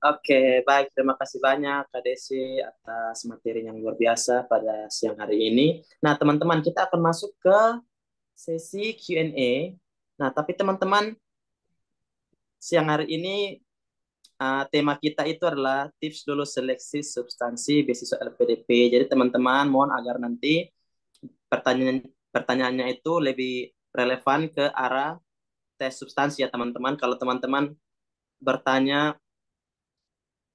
Oke, baik. Terima kasih banyak Kak Desi atas materi yang luar biasa pada siang hari ini. Nah, teman-teman, kita akan masuk ke sesi Q&A. Nah, tapi teman-teman, siang hari ini tema kita itu adalah tips dulu seleksi substansi beasiswa LPDP. Jadi teman-teman mohon agar nanti pertanyaannya itu lebih relevan ke arah tes substansi ya teman-teman. Kalau teman-teman bertanya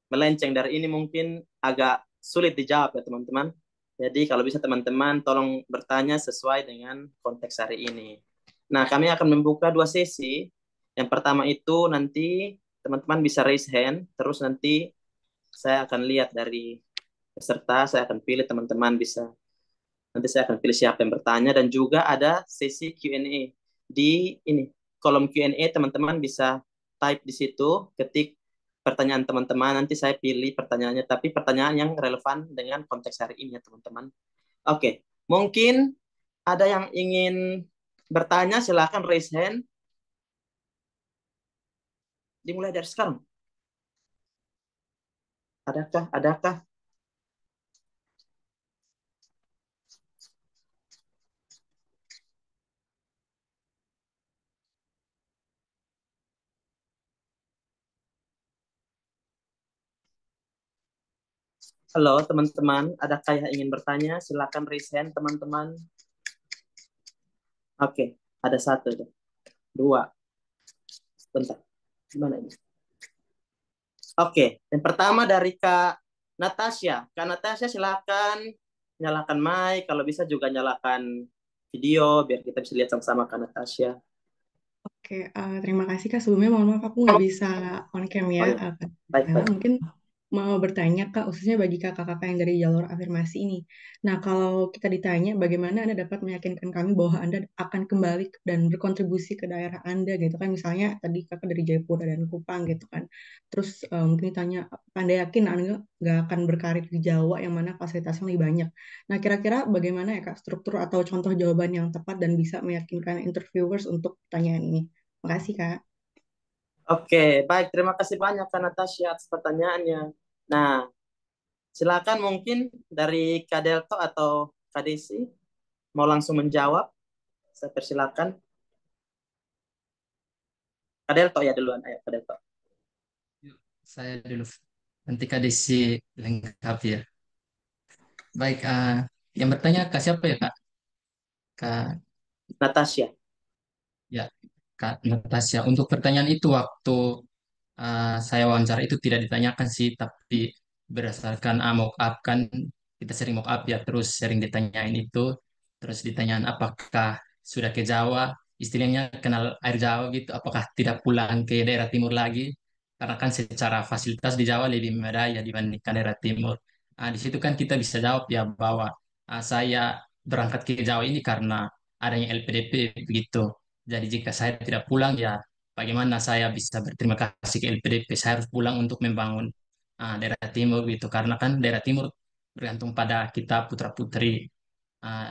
melenceng dari ini mungkin agak sulit dijawab ya teman-teman. Jadi kalau bisa teman-teman tolong bertanya sesuai dengan konteks hari ini. Nah, kami akan membuka dua sesi. Yang pertama itu nanti teman-teman bisa raise hand, terus nanti saya akan lihat dari peserta, saya akan pilih teman-teman bisa. Nanti saya akan pilih siapa yang bertanya dan juga ada sesi Q&A. Di ini kolom Q&A teman-teman bisa type di situ, ketik pertanyaan teman-teman, nanti saya pilih pertanyaannya, tapi pertanyaan yang relevan dengan konteks hari ini ya teman-teman. Oke, mungkin ada yang ingin bertanya, silakan raise hand. Dimulai dari sekarang. Adakah? Adakah? Halo teman-teman, adakah yang ingin bertanya? Silakan raise hand teman-teman. Oke, ada satu, dua, bentar. Gimana ini? Oke, yang pertama dari Kak Natasha. Kak Natasha silakan nyalakan mic, kalau bisa juga nyalakan video biar kita bisa lihat sama-sama Kak Natasha. Oke, terima kasih Kak. Sebelumnya mohon maaf aku nggak bisa on cam ya, Oh ya, Kak Stella. baik-baik. Mungkin mau bertanya Kak, khususnya bagi kakak-kakak yang dari jalur afirmasi ini. Nah, kalau kita ditanya bagaimana Anda dapat meyakinkan kami bahwa Anda akan kembali dan berkontribusi ke daerah Anda gitu kan. Misalnya tadi kakak dari Jayapura dan Kupang gitu kan. Terus mungkin ditanya, Anda yakin Anda nggak akan berkarir di Jawa yang mana fasilitasnya lebih banyak? Nah, kira-kira bagaimana ya Kak struktur atau contoh jawaban yang tepat dan bisa meyakinkan interviewers untuk pertanyaan ini? Makasih, Kak. Oke, baik. Terima kasih banyak Kak Natasha atas pertanyaannya. Nah, silakan mungkin dari Kak Delto atau Kak Desi mau langsung menjawab. Saya persilakan. Kak Delto ya duluan. Ayo, Kak Delto. Yuk, saya dulu. Nanti Kak Desi lengkap ya. Baik, yang bertanya Kak siapa ya Kak? Kak, Natasha. ya, Kak Natasha. Untuk pertanyaan itu waktu saya wawancara itu tidak ditanyakan sih, tapi berdasarkan mock up kan kita sering mock up ya, terus sering ditanyain itu, terus ditanyain apakah sudah ke Jawa, istilahnya kenal air Jawa gitu, apakah tidak pulang ke daerah timur lagi, karena kan secara fasilitas di Jawa lebih memadai ya dibandingkan daerah timur. Di situ kan kita bisa jawab ya bahwa saya berangkat ke Jawa ini karena adanya LPDP begitu. Jadi jika saya tidak pulang ya bagaimana saya bisa berterima kasih ke LPDP. Saya harus pulang untuk membangun daerah timur gitu karena kan daerah timur bergantung pada kita putra-putri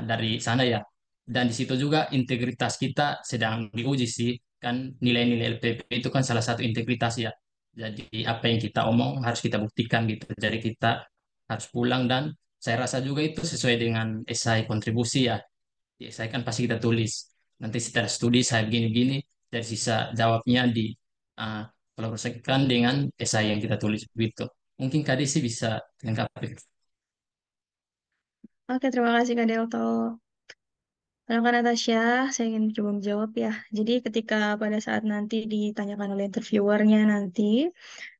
dari sana ya. Dan di situ juga integritas kita sedang diuji sih. Kan nilai-nilai LPDP itu kan salah satu integritas ya. Jadi apa yang kita omong harus kita buktikan gitu. Jadi kita harus pulang dan saya rasa juga itu sesuai dengan esai kontribusi ya. Di esai kan pasti kita tulis. Nanti setelah studi saya begini-gini, dari sisa jawabnya di uh, kolaborasikan dengan esai yang kita tulis begitu. Mungkin Kak Desi bisa lengkapi. Oke, terima kasih Kak Delto. Halo Kak Natasha, saya ingin coba menjawab ya. Jadi ketika pada saat nanti ditanyakan oleh interviewernya nanti,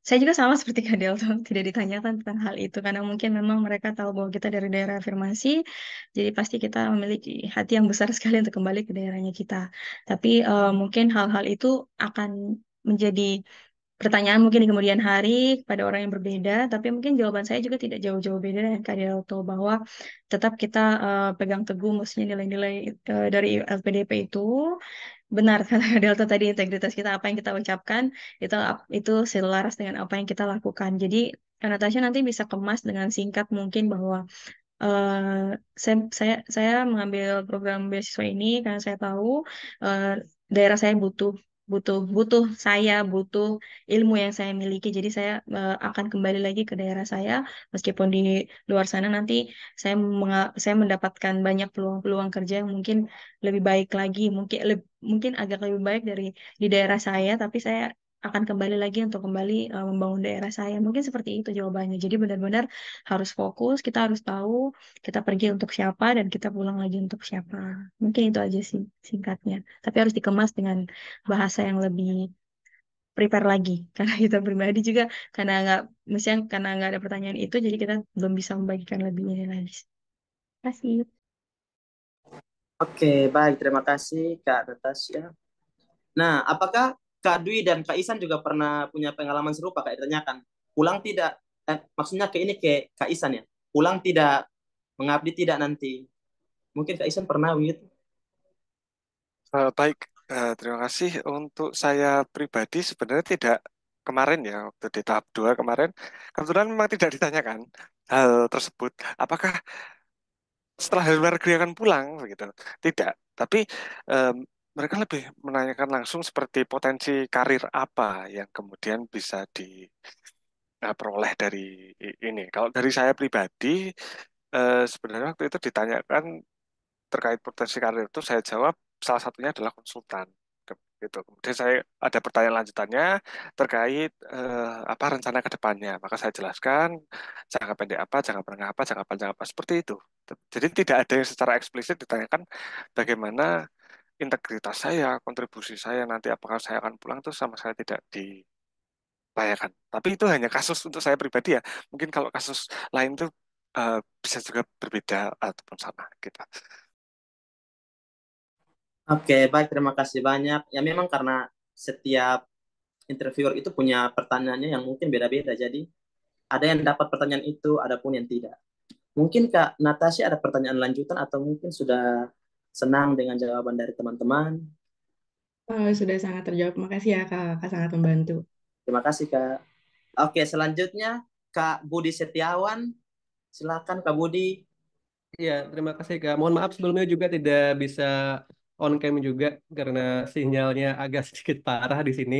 saya juga sama seperti Kak Delto, tidak ditanyakan tentang hal itu. Karena mungkin memang mereka tahu bahwa kita dari daerah afirmasi, jadi pasti kita memiliki hati yang besar sekali untuk kembali ke daerahnya kita. Tapi mungkin hal-hal itu akan menjadi pertanyaan mungkin di kemudian hari kepada orang yang berbeda, tapi mungkin jawaban saya juga tidak jauh-jauh beda dengan Kak Delto bahwa tetap kita pegang teguh maksudnya nilai-nilai dari LPDP itu benar kata Kak Delto tadi integritas kita apa yang kita ucapkan itu selaras dengan apa yang kita lakukan. Jadi Kak Natasha nanti bisa kemas dengan singkat mungkin bahwa saya mengambil program beasiswa ini karena saya tahu eh, daerah saya butuh butuh butuh ilmu yang saya miliki. Jadi saya akan kembali lagi ke daerah saya, meskipun di luar sana nanti saya mendapatkan banyak peluang-peluang kerja yang mungkin lebih baik lagi, mungkin agak lebih baik dari di daerah saya, tapi saya akan kembali lagi untuk kembali membangun daerah saya. Mungkin seperti itu jawabannya. Jadi benar-benar harus fokus, kita harus tahu kita pergi untuk siapa dan kita pulang lagi untuk siapa. Mungkin itu aja sih singkatnya. Tapi harus dikemas dengan bahasa yang lebih prepare lagi. Karena kita pribadi juga misalnya karena nggak ada pertanyaan itu, jadi kita belum bisa membagikan lebih ini lagi. Terima kasih. Oke, baik. Terima kasih Kak Natasha. Nah, apakah Kak Dwi dan Kak Isan juga pernah punya pengalaman serupa Kak ditanyakan? Pulang tidak, maksudnya ke ini ke Kak Isan ya. Pulang tidak, mengabdi tidak nanti. Mungkin Kak Isan pernah begitu. Baik, terima kasih. Untuk saya pribadi sebenarnya tidak kemarin ya, waktu di tahap 2 kemarin, kebetulan memang tidak ditanyakan hal tersebut. Apakah setelah dari luar negeri akan pulang begitu? Tidak. Tapi em, mereka lebih menanyakan langsung seperti potensi karir apa yang kemudian bisa diperoleh dari ini. Kalau dari saya pribadi, sebenarnya waktu itu ditanyakan terkait potensi karir itu saya jawab salah satunya adalah konsultan gitu. Kemudian saya ada pertanyaan lanjutannya terkait apa rencana ke depannya. Maka saya jelaskan jangka pendek apa, jangka menengah apa, jangka panjang apa seperti itu. Jadi tidak ada yang secara eksplisit ditanyakan bagaimana integritas saya, kontribusi saya nanti apakah saya akan pulang itu sama saya tidak ditanyakan. Tapi itu hanya kasus untuk saya pribadi ya. Mungkin kalau kasus lain itu bisa juga berbeda ataupun sama gitu. Oke, baik. Terima kasih banyak. Ya memang karena setiap interviewer itu punya pertanyaannya yang mungkin beda-beda. Jadi ada yang dapat pertanyaan itu, ada pun yang tidak. Mungkin Kak Natasha ada pertanyaan lanjutan atau mungkin sudah senang dengan jawaban dari teman-teman. Sudah sangat terjawab. Makasih ya Kak, Kak sangat membantu. Terima kasih Kak. Oke, selanjutnya Kak Budi Setiawan. Silakan Kak Budi. Iya, terima kasih Kak. Mohon maaf sebelumnya juga tidak bisa on cam juga karena sinyalnya agak sedikit parah di sini.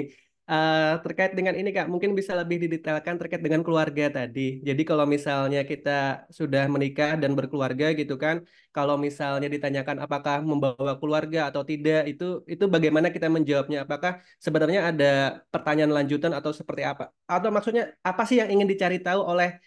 Terkait dengan ini Kak, mungkin bisa lebih didetailkan terkait dengan keluarga tadi. Jadi kalau misalnya kita sudah menikah dan berkeluarga gitu kan, kalau misalnya ditanyakan apakah membawa keluarga atau tidak, itu bagaimana kita menjawabnya? Apakah sebenarnya ada pertanyaan lanjutan atau seperti apa? Atau maksudnya apa sih yang ingin dicari tahu oleh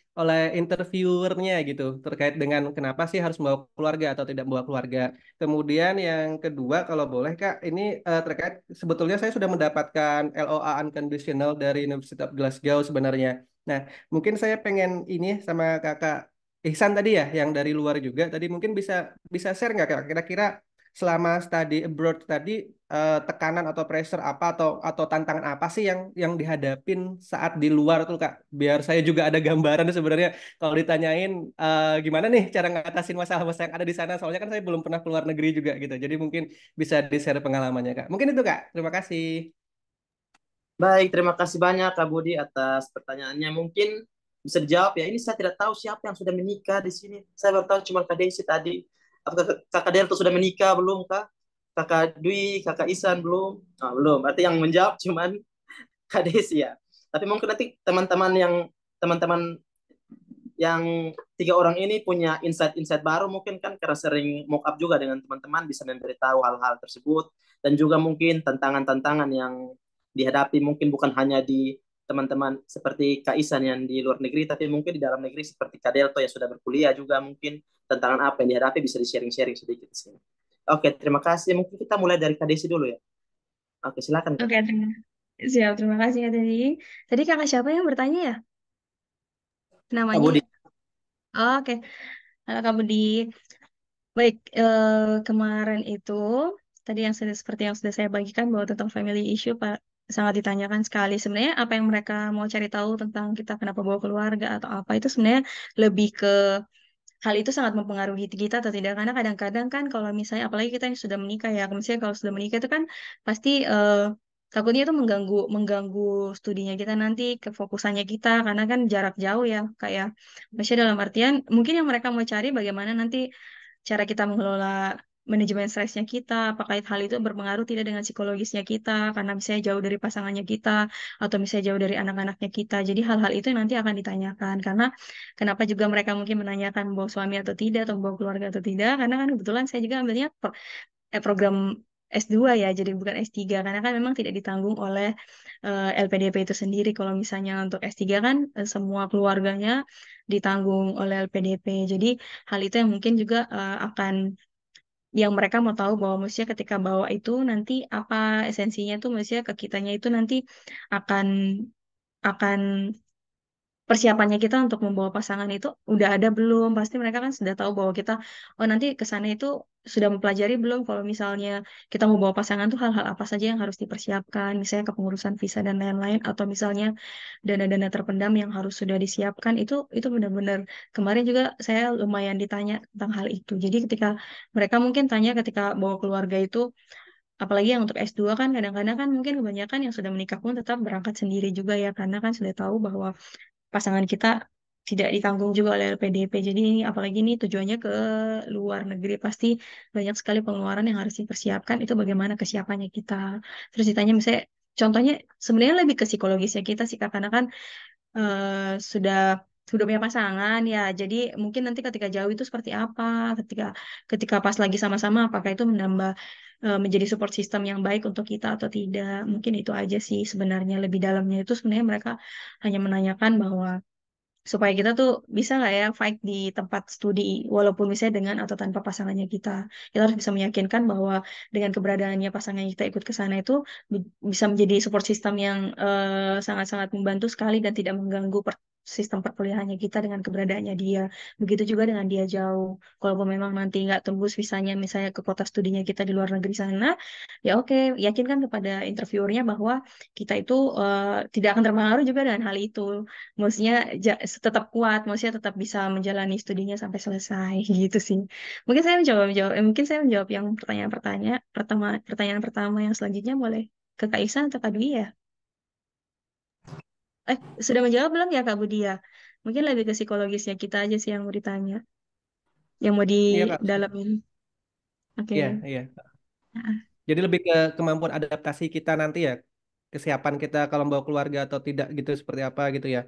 interviewernya gitu terkait dengan kenapa sih harus membawa keluarga atau tidak membawa keluarga. Kemudian yang kedua kalau boleh Kak, ini terkait sebetulnya saya sudah mendapatkan LOA unconditional dari University of Glasgow sebenarnya. Nah, mungkin saya pengen ini sama Kakak Ihsan tadi ya yang dari luar juga tadi mungkin bisa bisa share nggak Kak kira-kira selama study abroad tadi tekanan atau pressure apa atau tantangan apa sih yang dihadapin saat di luar tuh Kak? Biar saya juga ada gambaran sebenarnya kalau ditanyain gimana nih cara ngatasin masalah-masalah yang ada di sana. Soalnya kan saya belum pernah keluar negeri juga gitu. Jadi mungkin bisa di-share pengalamannya Kak. Mungkin itu Kak. Terima kasih. Baik, terima kasih banyak Kak Budi atas pertanyaannya. Mungkin bisa dijawab ya. Ini saya tidak tahu siapa yang sudah menikah di sini. Saya baru tahu cuma Kak Desi tadi. Apakah Kakak Delta sudah menikah belum Kak? Kakak Dwi, Kakak Isan belum? Ah, belum. Berarti yang menjawab cuman Kak Desi ya. Tapi mungkin nanti teman-teman yang tiga orang ini punya insight-insight baru mungkin kan karena sering mock up juga dengan teman-teman bisa memberitahu hal-hal tersebut dan juga mungkin tantangan-tantangan yang dihadapi mungkin bukan hanya di teman-teman seperti Kak Isan yang di luar negeri tapi mungkin di dalam negeri seperti Kak Delto yang sudah berkuliah juga mungkin tantangan apa yang dihadapi bisa di-sharing-sharing sedikit di sini. Oke, terima kasih. Mungkin kita mulai dari Kak Desi dulu ya. Oke, silakan Kak. Oke, terima kasih Kak tadi. Tadi kakak siapa yang bertanya ya? Kak Namanya? Budi. Oke, halo Kak Budi. Baik, kemarin itu tadi seperti yang sudah saya bagikan bahwa tentang family issue Pak sangat ditanyakan sekali. Sebenarnya apa yang mereka mau cari tahu tentang kita kenapa bawa keluarga atau apa itu sebenarnya lebih ke hal itu sangat mempengaruhi kita atau tidak karena kadang-kadang kan kalau misalnya apalagi kita yang sudah menikah ya, misalnya kalau sudah menikah itu kan pasti takutnya itu mengganggu mengganggu studinya kita nanti kefokusannya kita karena kan jarak jauh ya kayak maksudnya dalam artian mungkin yang mereka mau cari bagaimana nanti cara kita mengelola manajemen stresnya kita, apakah hal itu berpengaruh tidak dengan psikologisnya kita, karena misalnya jauh dari pasangannya kita, atau misalnya jauh dari anak-anaknya kita. Jadi hal-hal itu nanti akan ditanyakan, karena kenapa juga mereka mungkin menanyakan membawa suami atau tidak, atau membawa keluarga atau tidak, karena kan kebetulan saya juga ambilnya program S2 ya, jadi bukan S3, karena kan memang tidak ditanggung oleh LPDP itu sendiri. Kalau misalnya untuk S3 kan semua keluarganya ditanggung oleh LPDP. Jadi hal itu yang mungkin juga akan yang mereka mau tahu bahwa manusia ketika bawa itu nanti apa esensinya tuh manusia ke kitanya itu nanti akan akan persiapannya kita untuk membawa pasangan itu udah ada belum? Pasti mereka kan sudah tahu bahwa kita, oh nanti ke sana itu sudah mempelajari belum kalau misalnya kita mau bawa pasangan tuh hal-hal apa saja yang harus dipersiapkan, misalnya kepengurusan visa dan lain-lain, atau misalnya dana-dana terpendam yang harus sudah disiapkan itu benar-benar kemarin juga saya lumayan ditanya tentang hal itu. Jadi ketika mereka mungkin tanya ketika bawa keluarga itu, apalagi yang untuk S2 kan kadang-kadang kan mungkin kebanyakan yang sudah menikah pun tetap berangkat sendiri juga ya, karena kan sudah tahu bahwa pasangan kita tidak ditanggung juga oleh LPDP. Jadi ini apalagi ini tujuannya ke luar negeri, pasti banyak sekali pengeluaran yang harus dipersiapkan. Itu bagaimana kesiapannya kita. Terus ditanya misalnya, contohnya sebenarnya lebih ke psikologisnya kita sih, Kak, karena kan sudah punya pasangan ya. Jadi mungkin nanti ketika jauh itu seperti apa, ketika ketika pas lagi sama-sama, apakah itu menambah menjadi support system yang baik untuk kita atau tidak. Mungkin itu aja sih sebenarnya, lebih dalamnya itu sebenarnya mereka hanya menanyakan bahwa supaya kita tuh bisa nggak ya fight di tempat studi walaupun misalnya dengan atau tanpa pasangannya kita harus bisa meyakinkan bahwa dengan keberadaannya pasangan kita ikut ke sana itu bisa menjadi support system yang sangat-sangat membantu sekali dan tidak mengganggu sistem perkuliahannya kita dengan keberadaannya dia. Begitu juga dengan dia jauh. Kalaupun memang nanti nggak tembus visanya misalnya ke kota studinya kita di luar negeri sana, ya oke, yakinkan kepada interviewernya bahwa kita itu tidak akan terpengaruh juga dengan hal itu. Maksudnya tetap kuat, maksudnya tetap bisa menjalani studinya sampai selesai gitu sih. Mungkin saya menjawab yang pertanyaan pertama yang selanjutnya boleh ke Kak Ihsan atau Kak Dwi ya? Sudah menjawab belum ya Kak Budi ya? Mungkin lebih ke psikologisnya kita aja sih yang mau ditanya, yang mau Iya Kak. didalamin. Oke. Iya, iya. Nah, Jadi lebih ke kemampuan adaptasi kita nanti ya, kesiapan kita kalau bawa keluarga atau tidak gitu seperti apa gitu ya.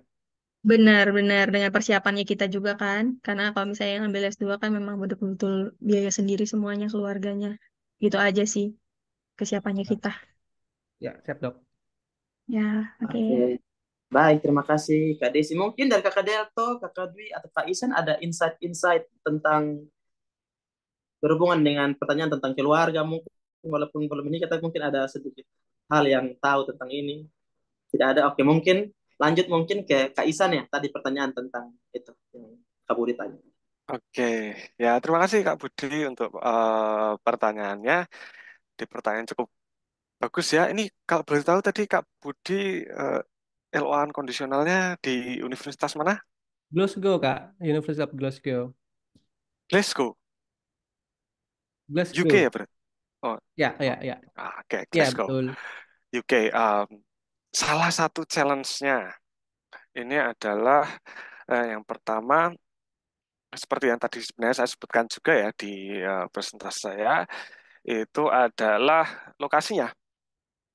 benar-benar dengan persiapannya kita juga kan, karena kalau misalnya yang ambil S2 kan memang betul-betul biaya sendiri semuanya keluarganya. Gitu aja sih kesiapannya kita. Ya, siap dok. Ya, oke. Oke. Baik, terima kasih Kak Desi. Mungkin dari Kakak Delto, Kakak Dwi, atau Kak Isan ada insight-insight tentang berhubungan dengan pertanyaan tentang keluarga mungkin, walaupun belum ini kita mungkin ada sedikit hal yang tahu tentang ini. Tidak ada. Oke, mungkin lanjut mungkin ke Kak Isan ya. Tadi pertanyaan tentang itu yang Kak Budi tanya. Oke, ya terima kasih Kak Budi untuk pertanyaannya. Di pertanyaan cukup bagus ya. Ini kalau boleh tahu tadi Kak Budi LOA kondisionalnya di universitas mana? Glasgow Kak, University of Glasgow. Glasgow, UK Glasgow. ya berarti. Oh, Ya, oh. ya, ya. Oke, Ya, Glasgow, betul. UK. Salah satu challenge-nya ini adalah yang pertama, seperti yang tadi sebenarnya saya sebutkan juga ya di presentasi saya, itu adalah lokasinya.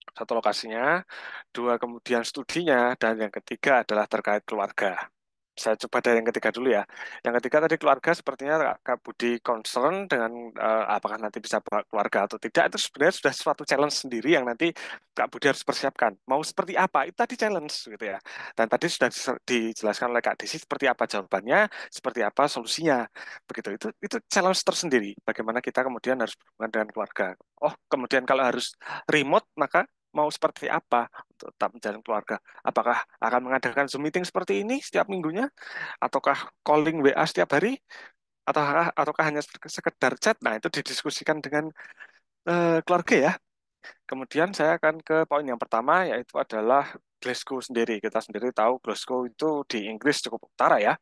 Satu lokasinya, dua kemudian studinya, dan yang ketiga adalah terkait keluarga. Saya coba dari yang ketiga dulu ya. Yang ketiga tadi keluarga, sepertinya Kak Budi concern dengan apakah nanti bisa bawa keluarga atau tidak. Itu sebenarnya sudah suatu challenge sendiri yang nanti Kak Budi harus persiapkan. Mau seperti apa? Itu tadi challenge gitu ya. Dan tadi sudah dijelaskan oleh Kak Desi seperti apa jawabannya, seperti apa solusinya. Begitu. Itu challenge tersendiri. Bagaimana kita kemudian harus berhubungan dengan keluarga. Oh, kemudian kalau harus remote, maka mau seperti apa untuk tetap menjalin keluarga? Apakah akan mengadakan Zoom meeting seperti ini setiap minggunya? Ataukah calling WA setiap hari? Ataukah hanya sekedar chat? Nah, itu didiskusikan dengan keluarga ya. Kemudian saya akan ke poin yang pertama, yaitu adalah Glasgow sendiri. Kita sendiri tahu Glasgow itu di Inggris cukup utara ya.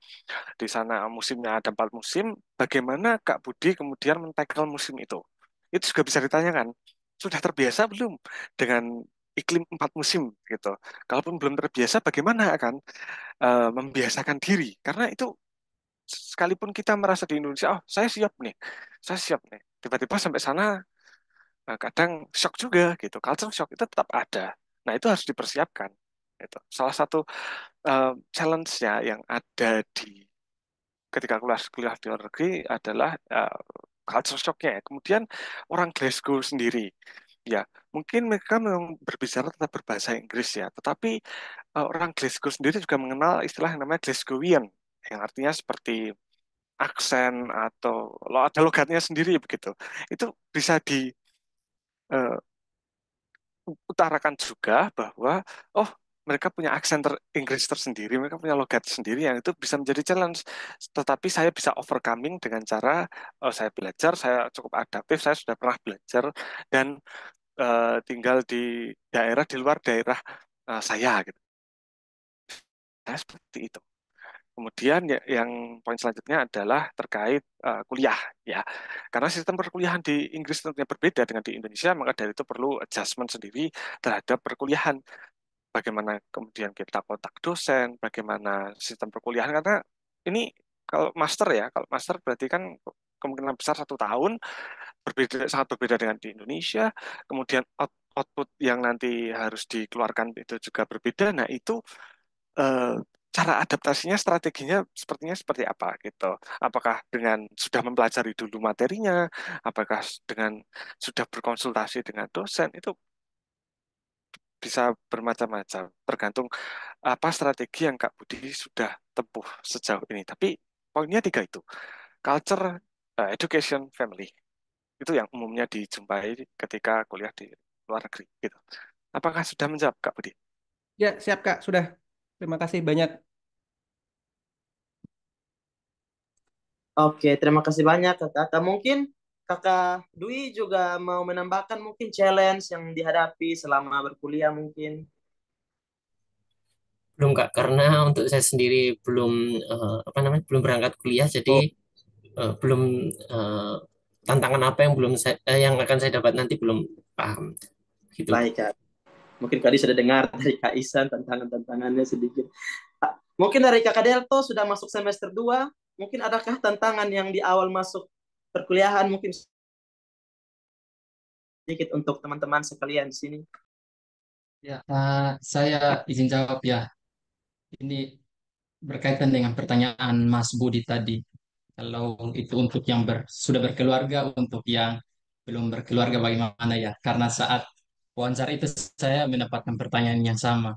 Di sana musimnya ada 4 musim. Bagaimana Kak Budi kemudian men-tackle musim itu? Itu juga bisa ditanyakan. Sudah terbiasa belum dengan iklim 4 musim gitu? Kalaupun belum terbiasa, bagaimana akan membiasakan diri? Karena itu sekalipun kita merasa di Indonesia, oh saya siap nih, tiba-tiba sampai sana kadang shock juga gitu, culture shock itu tetap ada. Nah itu harus dipersiapkan. Itu salah satu challenge-nya yang ada ketika kuliah kuliah di luar negeri adalah culture shock-nya. Kemudian orang Glasgow sendiri, ya mungkin mereka memang berbicara tetap berbahasa Inggris ya, tetapi orang Glasgow sendiri juga mengenal istilah yang namanya Glasgowian, yang artinya seperti aksen atau lo ada logatnya sendiri begitu. Itu bisa diutarakan juga bahwa oh mereka punya aksen Inggris tersendiri, mereka punya logat sendiri yang itu bisa menjadi challenge. Tetapi saya bisa overcoming dengan cara saya belajar, saya cukup adaptif, saya sudah pernah belajar dan tinggal di daerah di luar daerah saya gitu. Saya seperti itu. Kemudian yang poin selanjutnya adalah terkait kuliah ya. Karena sistem perkuliahan di Inggris tentunya berbeda dengan di Indonesia, maka dari itu perlu adjustment sendiri terhadap perkuliahan. Bagaimana kemudian kita kontak dosen, bagaimana sistem perkuliahan karena ini kalau master berarti kan kemungkinan besar 1 tahun, sangat berbeda dengan di Indonesia. Kemudian output yang nanti harus dikeluarkan itu juga berbeda. Nah itu eh, cara adaptasinya, strateginya sepertinya seperti apa gitu. Apakah dengan sudah mempelajari dulu materinya, apakah dengan sudah berkonsultasi dengan dosen, itu bisa bermacam-macam, tergantung apa strategi yang Kak Budi sudah tempuh sejauh ini. Tapi poinnya 3 itu, culture, education, family. Itu yang umumnya dijumpai ketika kuliah di luar negeri gitu. Apakah sudah menjawab Kak Budi? Ya, siap Kak, sudah. Terima kasih banyak. Oke, terima kasih banyak Kakak. Mungkin Kakak Dwi juga mau menambahkan mungkin challenge yang dihadapi selama berkuliah mungkin. Belum Kak, karena untuk saya sendiri belum apa namanya belum berangkat kuliah, jadi Oh, belum eh, tantangan apa yang belum yang akan saya dapat nanti belum paham gitu. baik Kak. Mungkin Kak Dwi sudah dengar dari Kak Isan tantangan-tantangannya sedikit. Mungkin dari Kakak Delto sudah masuk semester 2. Mungkin adakah tantangan yang di awal masuk perkuliahan mungkin sedikit untuk teman-teman sekalian di sini. Ya, saya izin jawab ya. Ini berkaitan dengan pertanyaan Mas Budi tadi. Kalau itu untuk yang sudah berkeluarga, untuk yang belum berkeluarga bagaimana ya? Karena saat wawancara itu saya mendapatkan pertanyaan yang sama.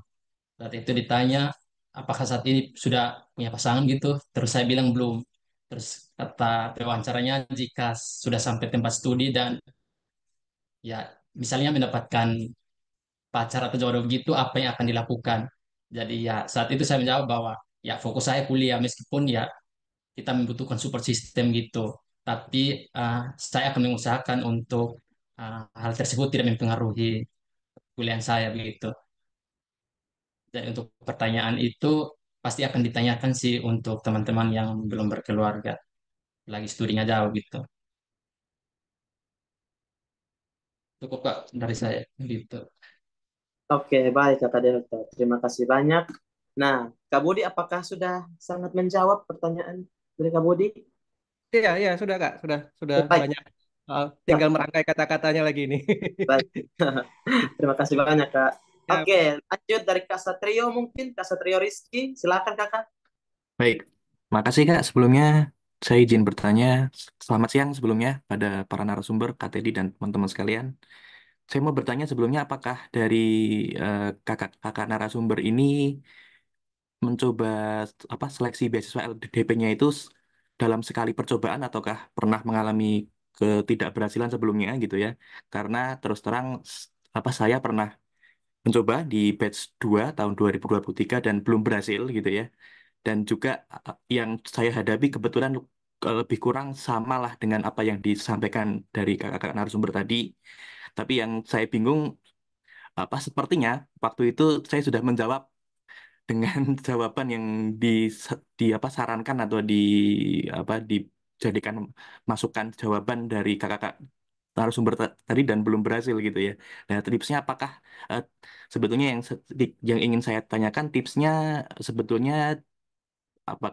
Saat itu ditanya, apakah saat ini sudah punya pasangan gitu? Terus saya bilang belum. Terus kata pewawancaranya, jika sudah sampai tempat studi dan ya misalnya mendapatkan pacar atau jodoh begitu, apa yang akan dilakukan? Jadi ya saat itu saya menjawab bahwa ya fokus saya kuliah meskipun ya kita membutuhkan support system gitu. Tapi saya akan mengusahakan untuk hal tersebut tidak mempengaruhi kuliah saya begitu. Dan untuk pertanyaan itu pasti akan ditanyakan sih untuk teman-teman yang belum berkeluarga, lagi studinya jauh gitu. Cukup Kak dari saya gitu. Oke, baik Kakak Delta. Terima kasih banyak. Nah, Kak Budi apakah sudah sangat menjawab pertanyaan dari Kak Budi? Iya, iya, sudah Kak, sudah Ya, baik. banyak. Tinggal Ya, merangkai kata-katanya lagi ini. baik. Terima kasih banyak, Kak. Ya, Oke, lanjut dari Kak Satrio mungkin. Kak Satrio Rizky, silakan Kakak. Baik, makasih Kak. Sebelumnya saya izin bertanya. Selamat siang sebelumnya pada para narasumber, Kak Teddy dan teman-teman sekalian. Saya mau bertanya sebelumnya apakah dari kakak-kakak narasumber ini mencoba seleksi beasiswa LDP-nya itu dalam sekali percobaan ataukah pernah mengalami ketidakberhasilan sebelumnya gitu ya? Karena terus terang saya pernah mencoba di batch 2 tahun 2023 dan belum berhasil gitu ya. Dan juga yang saya hadapi kebetulan lebih kurang sama lah dengan apa yang disampaikan dari kakak-kakak narasumber tadi. Tapi yang saya bingung sepertinya waktu itu saya sudah menjawab dengan jawaban yang sarankan atau dijadikan masukan jawaban dari kakak-kakak narasumber tadi dan belum berhasil gitu ya. Nah, tipsnya apakah eh, sebetulnya yang ingin saya tanyakan tipsnya sebetulnya apa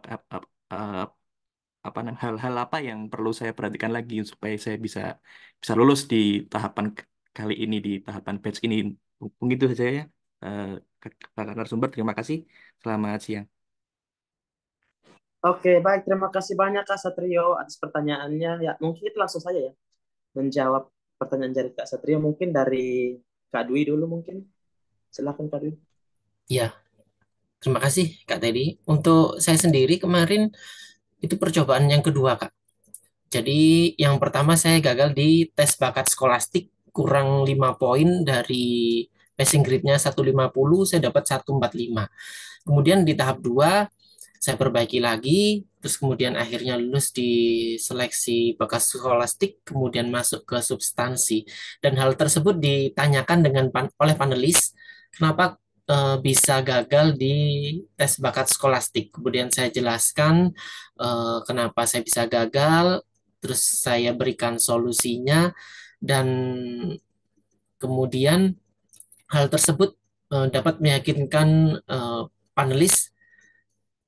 hal-hal apa yang perlu saya perhatikan lagi supaya saya bisa bisa lulus di tahapan kali ini, di tahapan batch ini. Mungkin itu saja ya. Eh, Kakak narasumber, terima kasih. Selamat siang. Oke, baik. Terima kasih banyak Kak Satrio atas pertanyaannya. Ya, mungkin kita langsung saja ya menjawab pertanyaan dari Kak Satrio. Mungkin dari Kak Dwi dulu mungkin. Silakan Kak Dwi. Ya, terima kasih Kak Teddy. Untuk saya sendiri kemarin itu percobaan yang kedua, Kak. Jadi yang pertama saya gagal di tes bakat skolastik, kurang 5 poin dari passing grade-nya 150, saya dapat 145. Kemudian di tahap 2 saya perbaiki lagi, terus kemudian akhirnya lulus di seleksi bakat skolastik, kemudian masuk ke substansi. Dan hal tersebut ditanyakan oleh panelis, kenapa bisa gagal di tes bakat skolastik. Kemudian saya jelaskan kenapa saya bisa gagal, terus saya berikan solusinya, dan kemudian hal tersebut dapat meyakinkan panelis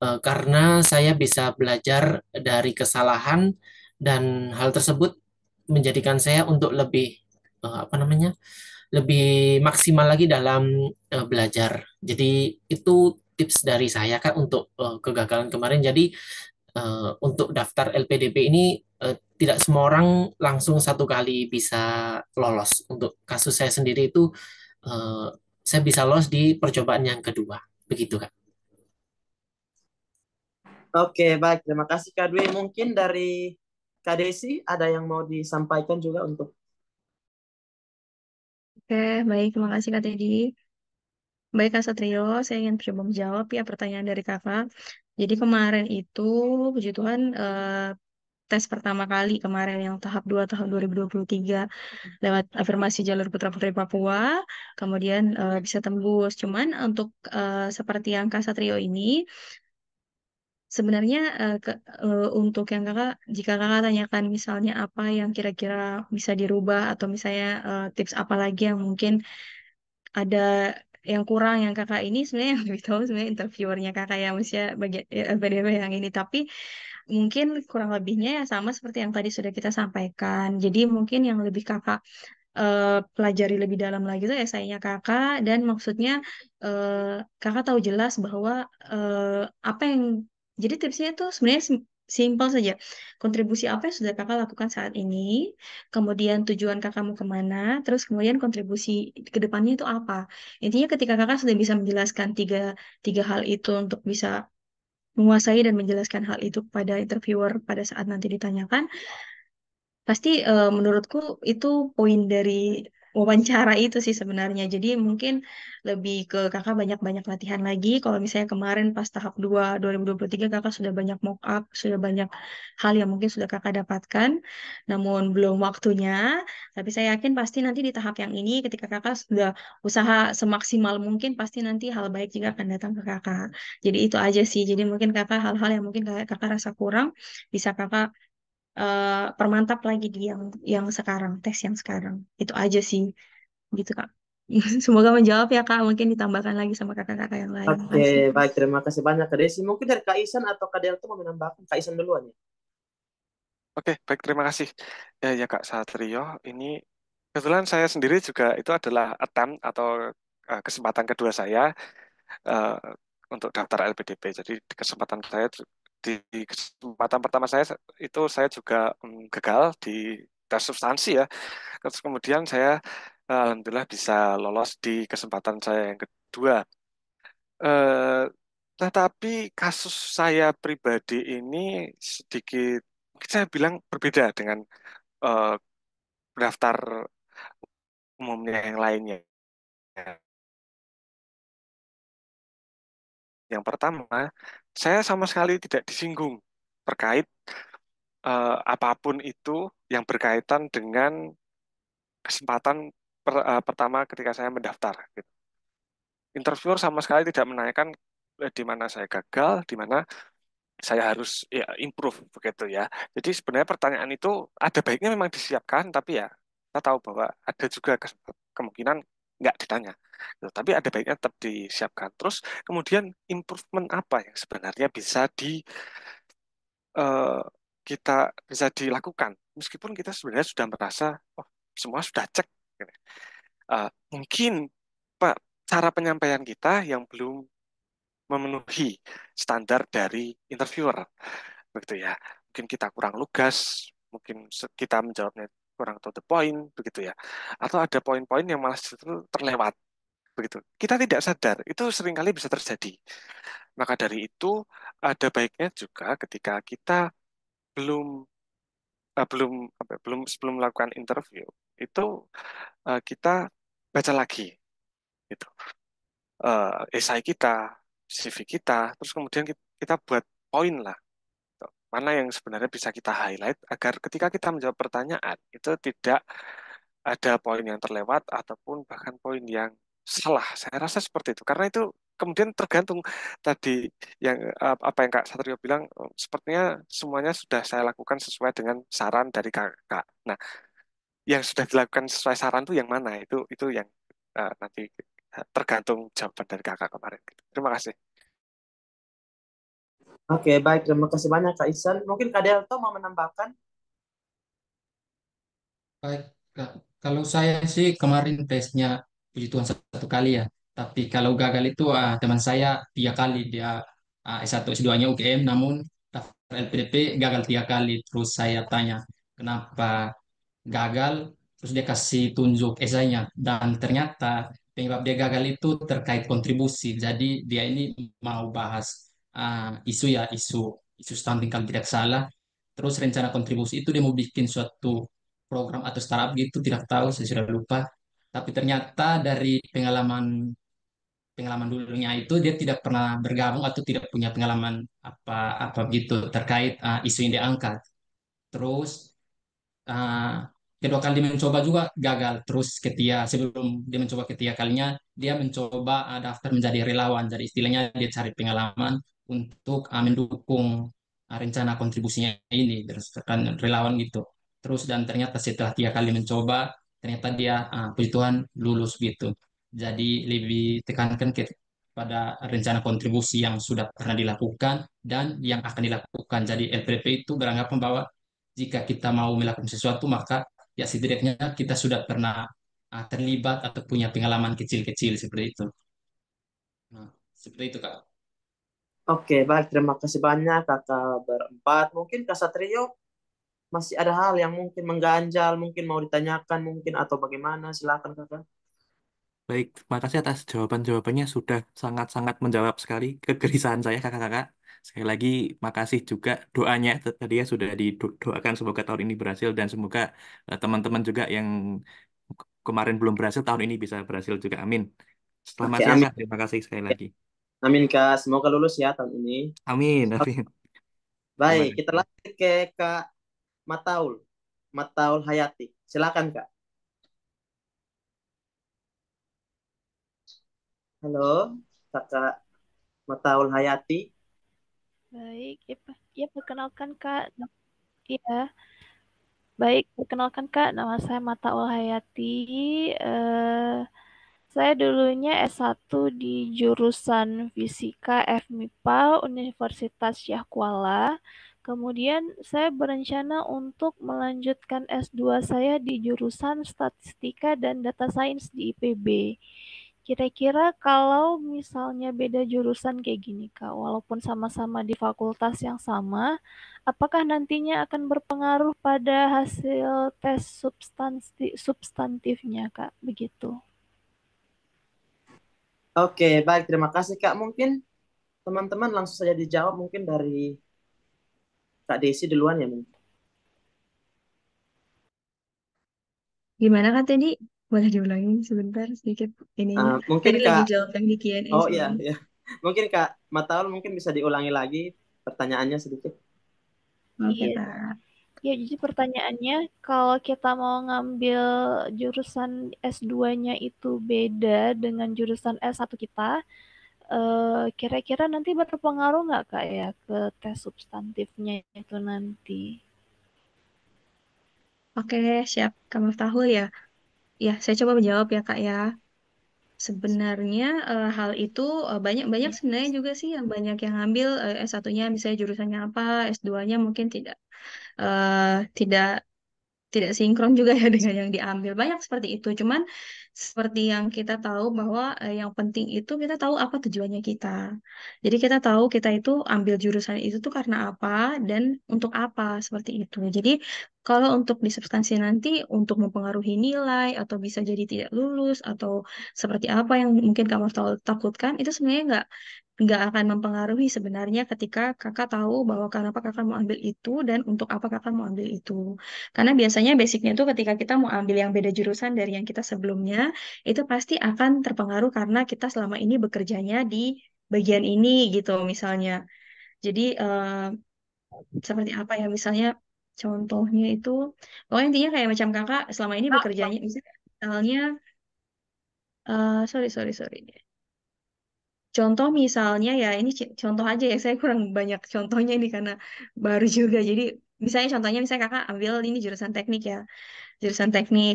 karena saya bisa belajar dari kesalahan, dan hal tersebut menjadikan saya untuk lebih apa namanya, lebih maksimal lagi dalam belajar. Jadi itu tips dari saya Kak untuk kegagalan kemarin. Jadi untuk daftar LPDP ini tidak semua orang langsung satu kali bisa lolos. Untuk kasus saya sendiri itu eh, saya bisa lolos di percobaan yang kedua. Begitu Kak. Oke, baik. Terima kasih Kak Dwi. Mungkin dari Kak Desi ada yang mau disampaikan juga untuk. Oke, baik. Terima kasih Kak Teddy. Baik Kak Satrio, saya ingin coba menjawab ya pertanyaan dari Kakak. Jadi kemarin itu, puji Tuhan, tes pertama kali kemarin yang tahap 2 tahun 2023 lewat afirmasi jalur putra-putri Papua, kemudian bisa tembus. Cuman untuk seperti yang Kak Satrio ini, sebenarnya untuk yang kakak, jika kakak tanyakan misalnya apa yang kira-kira bisa dirubah atau misalnya tips apa lagi yang mungkin ada yang kurang yang kakak ini, sebenarnya yang lebih tahu sebenarnya interviewernya kakak ya, maksudnya bagian LPDP yang ini. Tapi mungkin kurang lebihnya ya sama seperti yang tadi sudah kita sampaikan. Jadi mungkin yang lebih kakak pelajari lebih dalam lagi tuh esainya kakak, dan maksudnya kakak tahu jelas bahwa apa yang, jadi tipsnya itu sebenarnya simpel saja. Kontribusi apa yang sudah kakak lakukan saat ini, kemudian tujuan kakak mau kemana, terus kemudian kontribusi ke depannya itu apa. Intinya ketika kakak sudah bisa menjelaskan tiga tiga hal itu untuk bisa menguasai dan menjelaskan hal itu kepada interviewer pada saat nanti ditanyakan, pasti menurutku itu poin dari wawancara itu sih sebenarnya. Jadi mungkin lebih ke kakak banyak-banyak latihan lagi. Kalau misalnya kemarin pas tahap 2 2023 kakak sudah banyak mock up, sudah banyak hal yang mungkin sudah kakak dapatkan, namun belum waktunya. Tapi saya yakin pasti nanti di tahap yang ini ketika kakak sudah usaha semaksimal mungkin, pasti nanti hal baik juga akan datang ke kakak. Jadi itu aja sih. Jadi mungkin kakak hal-hal yang mungkin kakak rasa kurang bisa kakak permantap lagi di yang sekarang, tes yang sekarang. Itu aja sih, gitu Kak. Semoga menjawab ya Kak, mungkin ditambahkan lagi sama kakak-kakak yang lain. Oke, Makasih. baik. Terima kasih banyak Kak Desi. Mungkin dari Kak Isan atau Kak Delta mau menambahkan. Kak Isan duluan ya. Oke, baik, terima kasih. Ya Kak Satrio, ini kebetulan saya sendiri juga itu adalah attempt atau kesempatan kedua saya eh, untuk daftar LPDP. Jadi di kesempatan saya di kesempatan pertama saya itu saya juga gagal di tes substansi ya. Terus kemudian saya alhamdulillah bisa lolos di kesempatan saya yang kedua. Eh, tetapi kasus saya pribadi ini sedikit mungkin saya bilang berbeda dengan eh, daftar umumnya yang lainnya. Yang pertama, saya sama sekali tidak disinggung terkait apapun itu yang berkaitan dengan kesempatan pertama ketika saya mendaftar. Gitu. Interviewer sama sekali tidak menanyakan di mana saya gagal, di mana saya harus ya improve begitu ya. Jadi sebenarnya pertanyaan itu ada baiknya memang disiapkan, tapi ya kita tahu bahwa ada juga kemungkinan nggak ditanya. Gitu. Tapi ada baiknya tetap disiapkan. Terus kemudian improvement apa yang sebenarnya bisa kita bisa dilakukan meskipun kita sebenarnya sudah merasa oh semua sudah cek. Mungkin Pak cara penyampaian kita yang belum memenuhi standar dari interviewer, begitu ya. Mungkin kita kurang lugas, mungkin kita menjawabnya kurang to the point, begitu ya. Atau ada poin-poin yang malah justru terlewat, begitu. Kita tidak sadar, itu seringkali bisa terjadi. Maka dari itu ada baiknya juga ketika kita belum belum sebelum melakukan interview itu kita baca lagi gitu esai kita, CV kita, terus kemudian kita buat poin lah gitu. Mana yang sebenarnya bisa kita highlight agar ketika kita menjawab pertanyaan itu tidak ada poin yang terlewat ataupun bahkan poin yang salah. Saya rasa seperti itu. Karena itu kemudian tergantung tadi yang apa yang Kak Satrio bilang, sepertinya semuanya sudah saya lakukan sesuai dengan saran dari Kakak. Nah, yang sudah dilakukan sesuai saran itu yang mana? Itu yang nanti tergantung jawaban dari Kakak kemarin. Terima kasih. Oke, baik. Terima kasih banyak Kak Ihsan. Mungkin Kak Delto mau menambahkan? Baik, Kak. Kalau saya sih kemarin tesnya puji Tuhan satu kali ya. Tapi kalau gagal itu teman saya 3 kali dia S1 S2-nya UGM namun daftar LPDP gagal 3 kali. Terus saya tanya kenapa gagal, terus dia kasih tunjuk esainya dan ternyata penyebab dia gagal itu terkait kontribusi. Jadi dia ini mau bahas isu ya isu stunting kalau tidak salah. Terus rencana kontribusi itu dia mau bikin suatu program atau startup gitu, tidak tahu, saya sudah lupa. Tapi ternyata dari pengalaman pengalaman dulunya itu dia tidak pernah bergabung atau tidak punya pengalaman apa apa gitu terkait isu yang dia angkat. Terus ah, kedua kali dia mencoba juga gagal. Terus ketika sebelum dia mencoba ketiga kalinya, dia mencoba daftar menjadi relawan. Jadi istilahnya dia cari pengalaman untuk mendukung rencana kontribusinya ini, berdasarkan relawan gitu. Terus dan ternyata setelah 3 kali mencoba, ternyata dia puji Tuhan lulus gitu. Jadi lebih tekankan pada rencana kontribusi yang sudah pernah dilakukan dan yang akan dilakukan. Jadi LPP itu beranggapan bahwa jika kita mau melakukan sesuatu maka ya setidaknya kita sudah pernah terlibat atau punya pengalaman kecil-kecil seperti itu. Nah, seperti itu Kak. Oke, baik. Terima kasih banyak Kakak berempat. Mungkin Kak Satrio masih ada hal yang mungkin mengganjal, mungkin mau ditanyakan mungkin atau bagaimana? Silakan Kakak. Baik, terima kasih atas jawaban-jawabannya sudah sangat-sangat menjawab sekali kegelisahan saya kakak-kakak. Sekali lagi, makasih juga doanya tadi ya sudah didoakan semoga tahun ini berhasil dan semoga teman-teman juga yang kemarin belum berhasil tahun ini bisa berhasil juga. Amin. Selamat Oke, siang amin. Kak. Terima kasih sekali lagi. Amin Kak. Semoga lulus ya tahun ini. Amin. Oke, Amin. Terima baik, kita kasih. lanjut ke Kak Mataul. Mataul Hayati. Silakan Kak. Halo, Kakak Mataul Hayati. Baik, ya perkenalkan Kak. Ya, baik, perkenalkan Kak, nama saya Mataul Hayati. Eh, saya dulunya S1 di jurusan Fisika FMIPA Universitas Syah Kuala. Kemudian saya berencana untuk melanjutkan S2 saya di jurusan Statistika dan Data Science di IPB. Kira-kira kalau misalnya beda jurusan kayak gini, Kak, walaupun sama-sama di fakultas yang sama, apakah nantinya akan berpengaruh pada hasil tes substantifnya, Kak? Begitu. Oke, baik. Terima kasih Kak. Mungkin teman-teman langsung saja dijawab mungkin dari Kak Desi duluan ya mungkin. Gimana Kak tadi? Boleh diulangin sebentar sedikit ininya. Mungkin Tadi lagi Kak, jawab yang di Q&A oh iya, soalnya. iya. Mungkin Kak Mataul mungkin bisa diulangi lagi pertanyaannya sedikit. Oke Iya, Kak. ya jadi pertanyaannya, kalau kita mau ngambil jurusan S2-nya itu beda dengan jurusan S1 kita, kira-kira nanti berpengaruh nggak Kak ya ke tes substantifnya itu nanti? Oke, siap. Kak Miftahul ya. Ya, saya coba menjawab ya Kak ya. sebenarnya hal itu banyak sebenarnya juga sih yang banyak yang ngambil S1-nya misalnya jurusannya apa, S2-nya mungkin tidak tidak sinkron juga ya dengan yang diambil. Banyak seperti itu. Cuman seperti yang kita tahu bahwa yang penting itu kita tahu apa tujuannya kita. Jadi kita tahu kita itu ambil jurusan itu tuh karena apa dan untuk apa seperti itu. Jadi kalau untuk di substansi nanti untuk mempengaruhi nilai atau bisa jadi tidak lulus atau seperti apa yang mungkin kamu takutkan itu sebenarnya nggak akan mempengaruhi sebenarnya ketika kakak tahu bahwa kenapa kakak mau ambil itu dan untuk apa kakak mau ambil itu. Karena biasanya basicnya tuh ketika kita mau ambil yang beda jurusan dari yang kita sebelumnya, itu pasti akan terpengaruh karena kita selama ini bekerjanya di bagian ini gitu misalnya. Jadi seperti apa ya misalnya contohnya itu, pokoknya intinya kayak macam kakak selama ini bekerjanya misalnya, sorry. Contoh misalnya ya ini contoh aja ya saya kurang banyak contohnya ini karena baru juga. Jadi misalnya kakak ambil ini jurusan teknik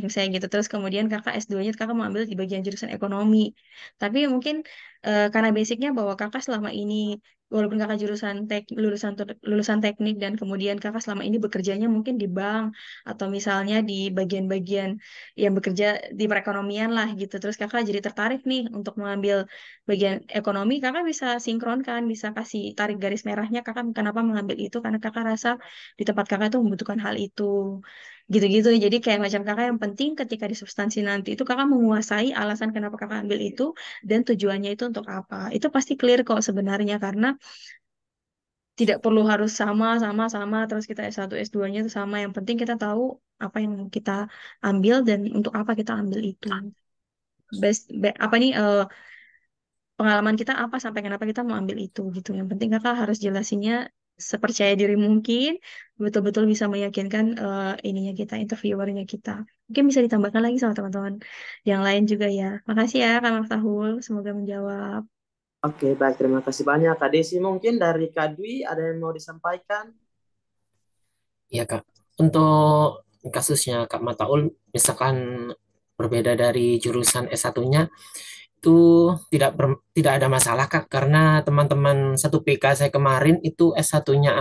misalnya gitu. Terus kemudian kakak S2-nya kakak mau ambil di bagian jurusan ekonomi. Tapi mungkin karena basicnya bahwa kakak selama ini walaupun kakak lulusan teknik dan kemudian kakak selama ini bekerjanya mungkin di bank atau misalnya di bagian-bagian yang bekerja di perekonomian lah gitu. Terus kakak jadi tertarik nih untuk mengambil bagian ekonomi, kakak bisa sinkronkan, bisa kasih tarik garis merahnya kakak kenapa mengambil itu karena kakak rasa di tempat kakak itu membutuhkan hal itu gitu-gitu. Jadi kayak macam kakak yang penting ketika di substansi nanti itu kakak menguasai alasan kenapa kakak ambil itu dan tujuannya itu untuk apa. Itu pasti clear kok sebenarnya karena tidak perlu harus sama terus kita S1 S2-nya itu sama. Yang penting kita tahu apa yang kita ambil dan untuk apa kita ambil itu. Apa nih pengalaman kita apa sampai kenapa kita mau ambil itu gitu. Yang penting kakak harus jelasinnya sepercaya diri mungkin, betul-betul bisa meyakinkan ininya kita, interviewernya kita. Mungkin bisa ditambahkan lagi sama teman-teman yang lain juga ya. Makasih ya Kak Maftahul, semoga menjawab. Oke, baik. Terima kasih banyak. Kak Desi, mungkin dari Kak Dwi ada yang mau disampaikan? Ya Kak, untuk kasusnya Kak Mataul, misalkan berbeda dari jurusan S1-nya, itu tidak ada masalah Kak, karena teman-teman satu PK saya kemarin itu S1-nya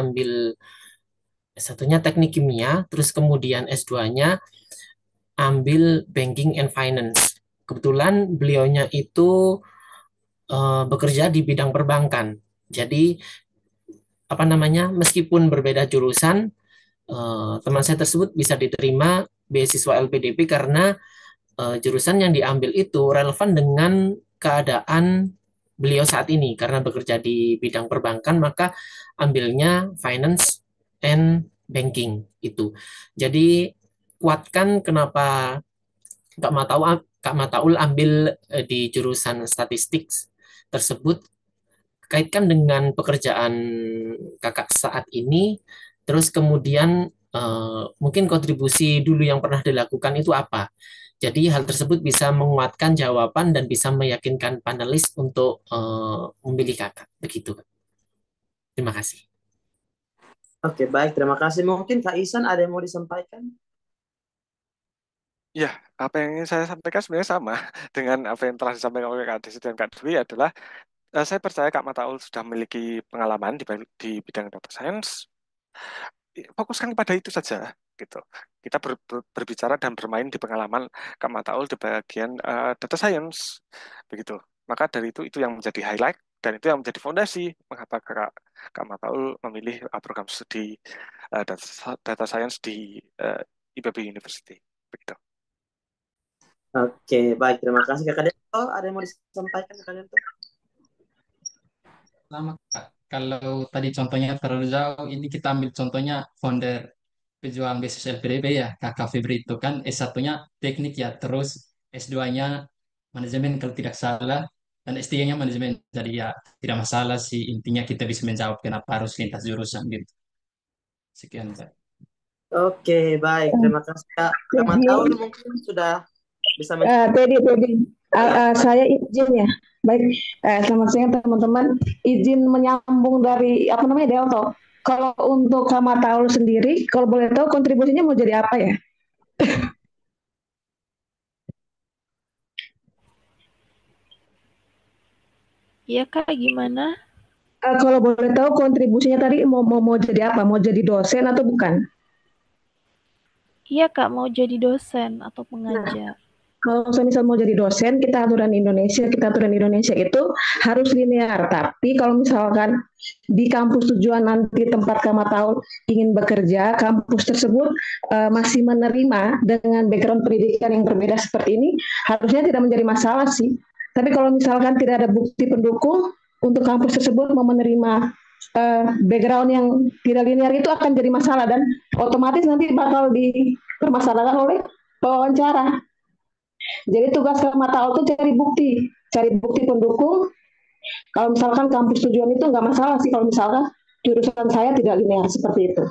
teknik kimia, terus kemudian S2-nya ambil banking and finance. Kebetulan beliaunya itu bekerja di bidang perbankan. Jadi apa namanya, meskipun berbeda jurusan, teman saya tersebut bisa diterima beasiswa LPDP karena jurusan yang diambil itu relevan dengan keadaan beliau saat ini karena bekerja di bidang perbankan maka ambilnya finance and banking itu. Jadi kuatkan kenapa Kak Mataul ambil di jurusan statistik tersebut, kaitkan dengan pekerjaan kakak saat ini, terus kemudian mungkin kontribusi dulu yang pernah dilakukan itu apa. Jadi hal tersebut bisa menguatkan jawaban dan bisa meyakinkan panelis untuk memilih kakak. Begitu, Kak. Terima kasih. Oke, baik. Terima kasih. Mungkin Kak Isan ada yang mau disampaikan? Ya, apa yang ingin saya sampaikan sebenarnya sama dengan apa yang telah disampaikan oleh Kak Desi dan Kak Dwi adalah saya percaya Kak Mataul sudah memiliki pengalaman di bidang data science. Fokuskan pada itu saja, gitu. Kita berbicara dan bermain di pengalaman Kak Mataul di bagian data science, begitu. Maka dari itu yang menjadi highlight dan itu yang menjadi fondasi mengapa Kak Mataul memilih program studi data science di IPB University, begitu. Oke, baik. Terima kasih Kak Dento. Ada yang mau disampaikan Kak Dento? Sama Kak. Kalau tadi contohnya terlalu jauh, ini kita ambil contohnya founder pejuang beasiswa LPDP ya, Kakak Febri itu kan S1-nya teknik ya, terus S2-nya manajemen kalau tidak salah, dan S3-nya manajemen. Jadi ya tidak masalah sih, intinya kita bisa menjawab kenapa harus lintas jurusan gitu. Sekian Kak. Oke, baik. Terima kasih Kak. Kak Mataul mungkin sudah bisa Teddy, saya izin ya. Baik, selamat siang teman-teman. Izin menyambung dari apa namanya Delto. Kalau untuk Kak Mataul sendiri, kalau boleh tahu kontribusinya mau jadi apa ya? Iya Kak, gimana? Kalau boleh tahu kontribusinya tadi mau jadi apa? Mau jadi dosen atau bukan? Iya Kak, mau jadi dosen atau Nah, pengajar. kalau saya misal mau jadi dosen, kita aturan Indonesia itu harus linear. Tapi kalau misalkan di kampus tujuan nanti tempat kamu tahu ingin bekerja, kampus tersebut masih menerima dengan background pendidikan yang berbeda seperti ini, harusnya tidak menjadi masalah sih. Tapi kalau misalkan tidak ada bukti pendukung untuk kampus tersebut mau menerima background yang tidak linear itu akan jadi masalah dan otomatis nanti bakal dipermasalahkan oleh pewawancara. Jadi tugas mata itu cari bukti pendukung. Kalau misalkan kampus tujuan itu nggak masalah sih kalau misalkan jurusan saya tidak linear seperti itu.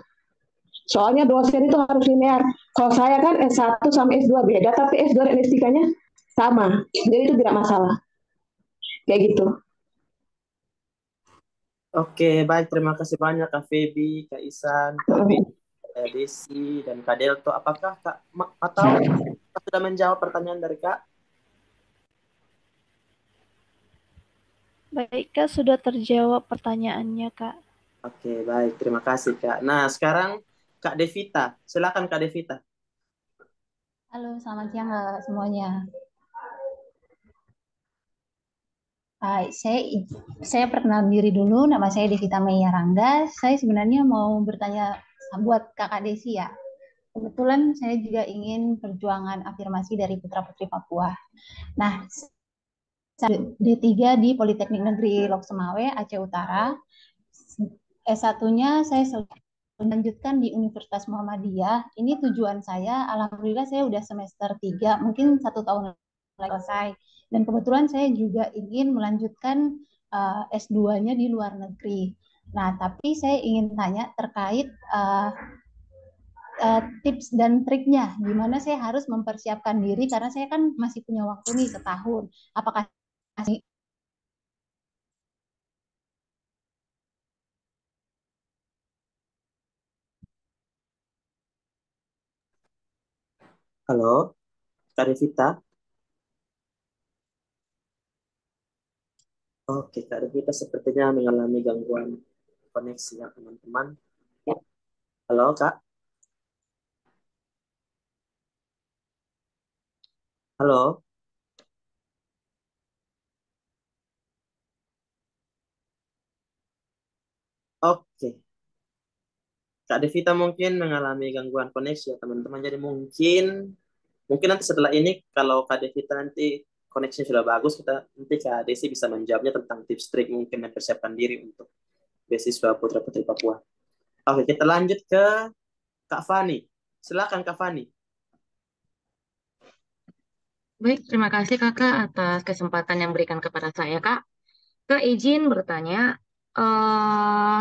Soalnya dosen itu harus linear. Kalau saya kan S1 sama S2 beda, tapi S2 dan S3-nya sama. Jadi itu tidak masalah. Kayak gitu. Oke, baik. Terima kasih banyak Kak Feby, Kak Isan, Kak Feby, Kak Desi, dan Kak Delto. Apakah atau Kak sudah menjawab pertanyaan dari Kak? Baik Kak, sudah terjawab pertanyaannya Kak. Oke, baik. Terima kasih Kak. Nah, sekarang Kak Devita. Silakan Kak Devita. Halo, selamat siang semuanya. Hai, saya perkenalkan diri dulu. Nama saya Devita Meia Rangga. Saya sebenarnya mau bertanya buat Kakak Desi ya. Kebetulan saya juga ingin perjuangan afirmasi dari putra-putri Papua. Nah, D3 di Politeknik Negeri Lok Semawe, Aceh Utara. S1-nya saya melanjutkan di Universitas Muhammadiyah. Ini tujuan saya, alhamdulillah saya udah semester 3, mungkin 1 tahun lagi selesai. Dan kebetulan saya juga ingin melanjutkan S2-nya di luar negeri. Nah, tapi saya ingin tanya terkait tips dan triknya, gimana saya harus mempersiapkan diri, karena saya kan masih punya waktu nih setahun. Apakah Halo, Kak Devita. Oke, Kak Devita sepertinya mengalami gangguan koneksi ya teman-teman. Halo, Kak. Halo. Oke. Kak Devita mungkin mengalami gangguan koneksi ya teman-teman. Jadi mungkin nanti setelah ini kalau Kak Devita nanti koneksinya sudah bagus, kita nanti Kak Desi bisa menjawabnya tentang tips trik mungkin mempersiapkan diri untuk beasiswa Putra Putri Papua. Oke, kita lanjut ke Kak Fani. Silakan Kak Fani. Baik, terima kasih Kakak atas kesempatan yang berikan kepada saya, Kak. Kak, izin bertanya,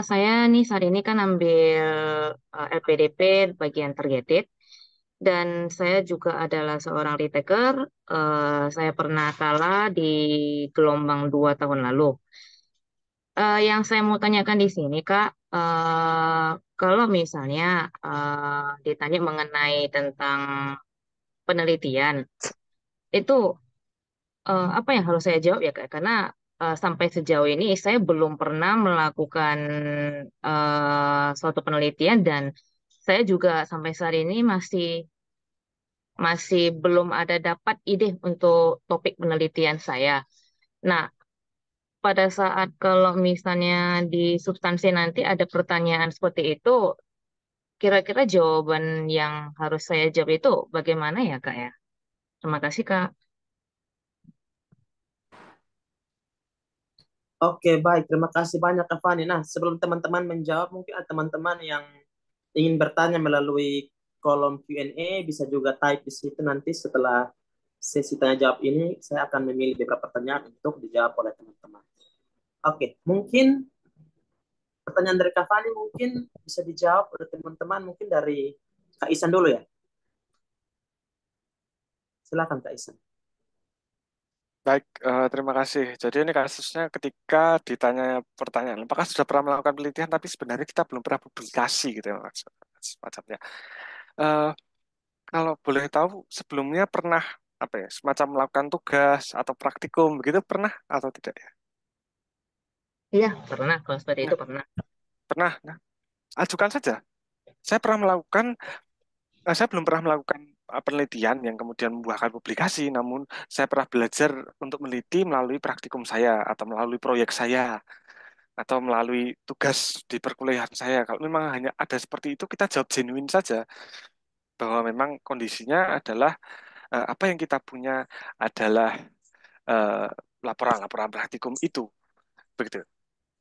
saya nih saat ini kan ambil LPDP bagian targeted, dan saya juga adalah seorang retaker. Saya pernah kalah di gelombang 2 tahun lalu. Yang saya mau tanyakan di sini, Kak, kalau misalnya ditanya mengenai tentang penelitian, itu apa yang harus saya jawab ya Kak? Karena sampai sejauh ini saya belum pernah melakukan suatu penelitian, dan saya juga sampai saat ini masih masih belum ada dapat ide untuk topik penelitian saya. Nah, pada saat kalau misalnya di substansi nanti ada pertanyaan seperti itu, kira-kira jawaban yang harus saya jawab itu bagaimana ya Kak ya? Terima kasih Kak. Oke, baik. Terima kasih banyak Kak Fani. Nah, sebelum teman-teman menjawab, mungkin ada teman-teman yang ingin bertanya melalui kolom Q&A, bisa juga type di situ nanti setelah sesi tanya jawab ini, saya akan memilih beberapa pertanyaan untuk dijawab oleh teman-teman. Oke, mungkin pertanyaan dari Kak Fani mungkin bisa dijawab oleh teman-teman, mungkin dari Kak Isan dulu ya. Silakan Kak Isan. Baik, terima kasih. Jadi ini kasusnya ketika ditanya pertanyaan, apakah sudah pernah melakukan penelitian, tapi sebenarnya kita belum pernah publikasi gitu ya, semacamnya. Eh, Kalau boleh tahu, sebelumnya pernah apa ya, semacam melakukan tugas atau praktikum begitu pernah atau tidak ya? Iya, pernah. Kalau seperti Nah, itu pernah. pernah. Nah, ajukan saja. Saya pernah melakukan, saya belum pernah melakukan penelitian yang kemudian membuahkan publikasi, namun saya pernah belajar untuk meneliti melalui praktikum saya atau melalui proyek saya atau melalui tugas di perkuliahan saya. Kalau memang hanya ada seperti itu, kita jawab genuine saja bahwa memang kondisinya adalah apa yang kita punya adalah eh, laporan-laporan praktikum itu, begitu.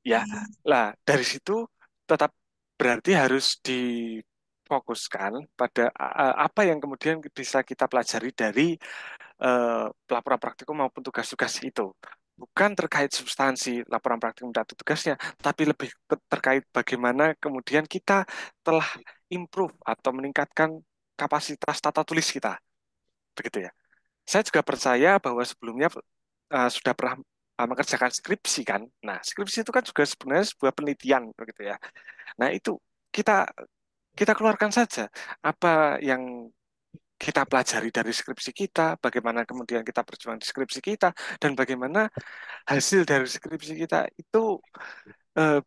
Ya, lah dari situ tetap berarti harus difokuskan pada apa yang kemudian bisa kita pelajari dari laporan praktikum maupun tugas-tugas itu. Bukan terkait substansi laporan praktikum dan tugasnya, tapi lebih terkait bagaimana kemudian kita telah improve atau meningkatkan kapasitas tata tulis kita, begitu ya. Saya juga percaya bahwa sebelumnya sudah pernah mengerjakan skripsi kan. Nah, skripsi itu kan juga sebenarnya sebuah penelitian begitu ya. Nah, itu kita kita keluarkan saja apa yang kita pelajari dari skripsi kita, bagaimana kemudian kita berjuang di skripsi kita, dan bagaimana hasil dari skripsi kita itu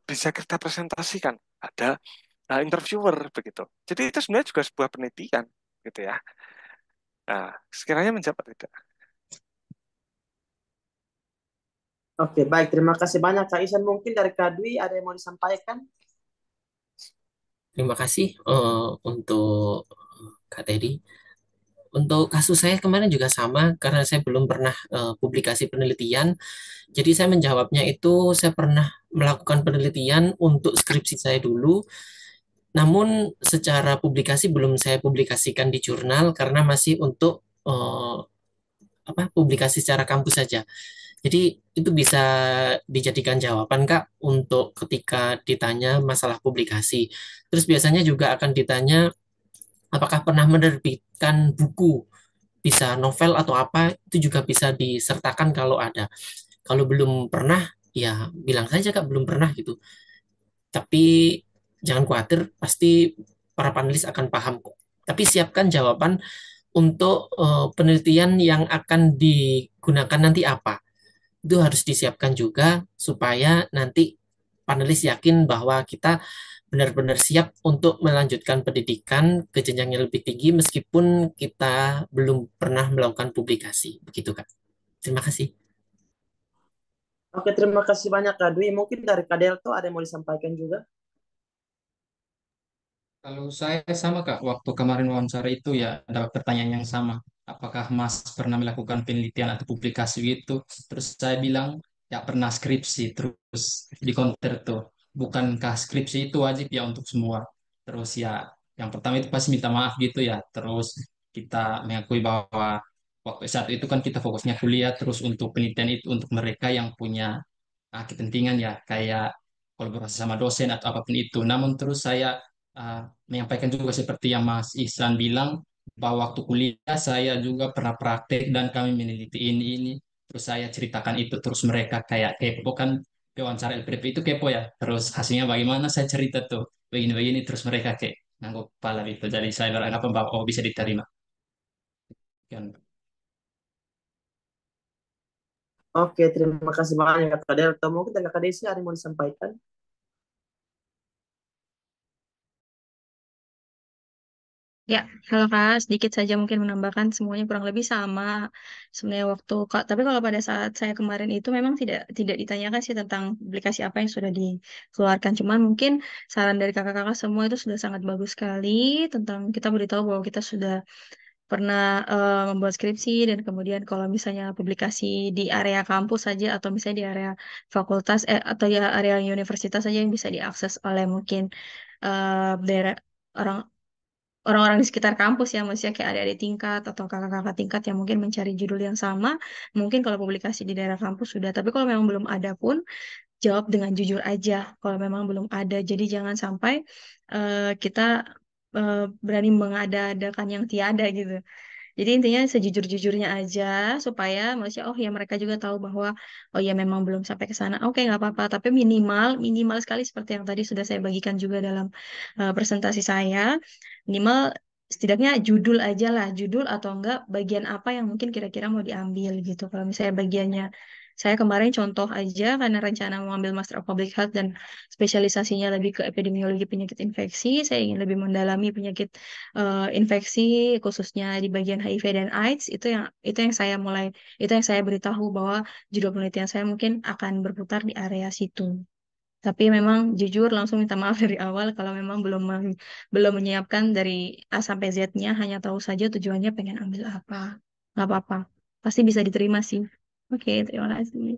bisa kita presentasikan. Ada interviewer begitu. Jadi itu sebenarnya juga sebuah penelitian gitu ya. Nah, sekiranya menjawab tidak? Oke, baik. Terima kasih banyak Kak Isan. Mungkin dari Kak Dwi ada yang mau disampaikan? Terima kasih untuk Kak Teddy. Untuk kasus saya kemarin juga sama karena saya belum pernah publikasi penelitian. Jadi saya menjawabnya itu saya pernah melakukan penelitian untuk skripsi saya dulu. Namun secara publikasi belum saya publikasikan di jurnal karena masih untuk publikasi secara kampus saja. Jadi itu bisa dijadikan jawaban Kak untuk ketika ditanya masalah publikasi. Terus biasanya juga akan ditanya apakah pernah menerbitkan buku, bisa novel atau apa, itu juga bisa disertakan kalau ada. Kalau belum pernah, ya bilang saja Kak belum pernah gitu. Tapi jangan khawatir, pasti para panelis akan paham kok. Tapi siapkan jawaban untuk penelitian yang akan digunakan nanti apa. Itu harus disiapkan juga supaya nanti panelis yakin bahwa kita benar-benar siap untuk melanjutkan pendidikan ke jenjang yang lebih tinggi meskipun kita belum pernah melakukan publikasi. Begitu, Kak. Terima kasih. Oke, terima kasih banyak Kak Dwi. Mungkin dari Kak Delto ada yang mau disampaikan juga? Kalau saya sama Kak, waktu kemarin wawancara itu ya dapat pertanyaan yang sama. Apakah Mas pernah melakukan penelitian atau publikasi gitu? Terus saya bilang ya pernah skripsi. Terus di counter tuh, bukankah skripsi itu wajib ya untuk semua? Terus ya yang pertama itu pasti minta maaf gitu ya. Terus kita mengakui bahwa waktu saat itu kan kita fokusnya kuliah. Terus untuk penelitian itu untuk mereka yang punya kepentingan ya kayak kolaborasi sama dosen atau apapun itu. Namun terus saya menyampaikan juga seperti yang Mas Ihsan bilang bahwa waktu kuliah saya juga pernah praktek dan kami meneliti ini. Terus saya ceritakan itu terus mereka kayak kepo kan wawancara LPDP itu kepo ya. Terus hasilnya bagaimana saya cerita tuh begini-begini terus mereka kayak ngangguk kepala gitu. Jadi saya beranggapan bahwa oh bisa diterima. Kan. Oke, terima kasih banyak Kak Delto. Mungkin dari Kak Desi ada yang mau disampaikan? Ya, halo Kak, sedikit saja mungkin menambahkan semuanya kurang lebih sama sebenarnya waktu Kak. Tapi kalau pada saat saya kemarin itu memang tidak ditanyakan sih tentang publikasi apa yang sudah dikeluarkan. Cuman mungkin saran dari kakak-kakak semua itu sudah sangat bagus sekali tentang kita beritahu bahwa kita sudah pernah membuat skripsi dan kemudian kalau misalnya publikasi di area kampus saja atau misalnya di area fakultas atau ya area universitas saja yang bisa diakses oleh mungkin daerah orang orang-orang di sekitar kampus ya, maksudnya kayak adik-adik tingkat atau kakak-kakak tingkat yang mungkin mencari judul yang sama, mungkin kalau publikasi di daerah kampus sudah. Tapi kalau memang belum ada pun, jawab dengan jujur aja. Kalau memang belum ada, jadi jangan sampai kita berani mengada-adakan yang tiada gitu. Jadi intinya sejujur-jujurnya aja supaya maksudnya oh ya mereka juga tahu bahwa oh ya memang belum sampai ke sana. Oke, nggak apa-apa, tapi minimal minimal sekali seperti yang tadi sudah saya bagikan juga dalam presentasi saya. Minimal setidaknya judul aja lah, judul atau enggak bagian apa yang mungkin kira-kira mau diambil gitu. Kalau misalnya bagiannya Saya kemarin contoh aja karena rencana mengambil Master of Public Health dan spesialisasinya lebih ke epidemiologi penyakit infeksi. Saya ingin lebih mendalami penyakit infeksi khususnya di bagian HIV dan AIDS. Itu yang saya beritahu bahwa judul penelitian saya mungkin akan berputar di area situ. Tapi memang jujur langsung minta maaf dari awal kalau memang belum menyiapkan dari A sampai Z-nya, hanya tahu saja tujuannya pengen ambil apa. Nggak apa-apa. Pasti bisa diterima sih. Oke, terima kasih.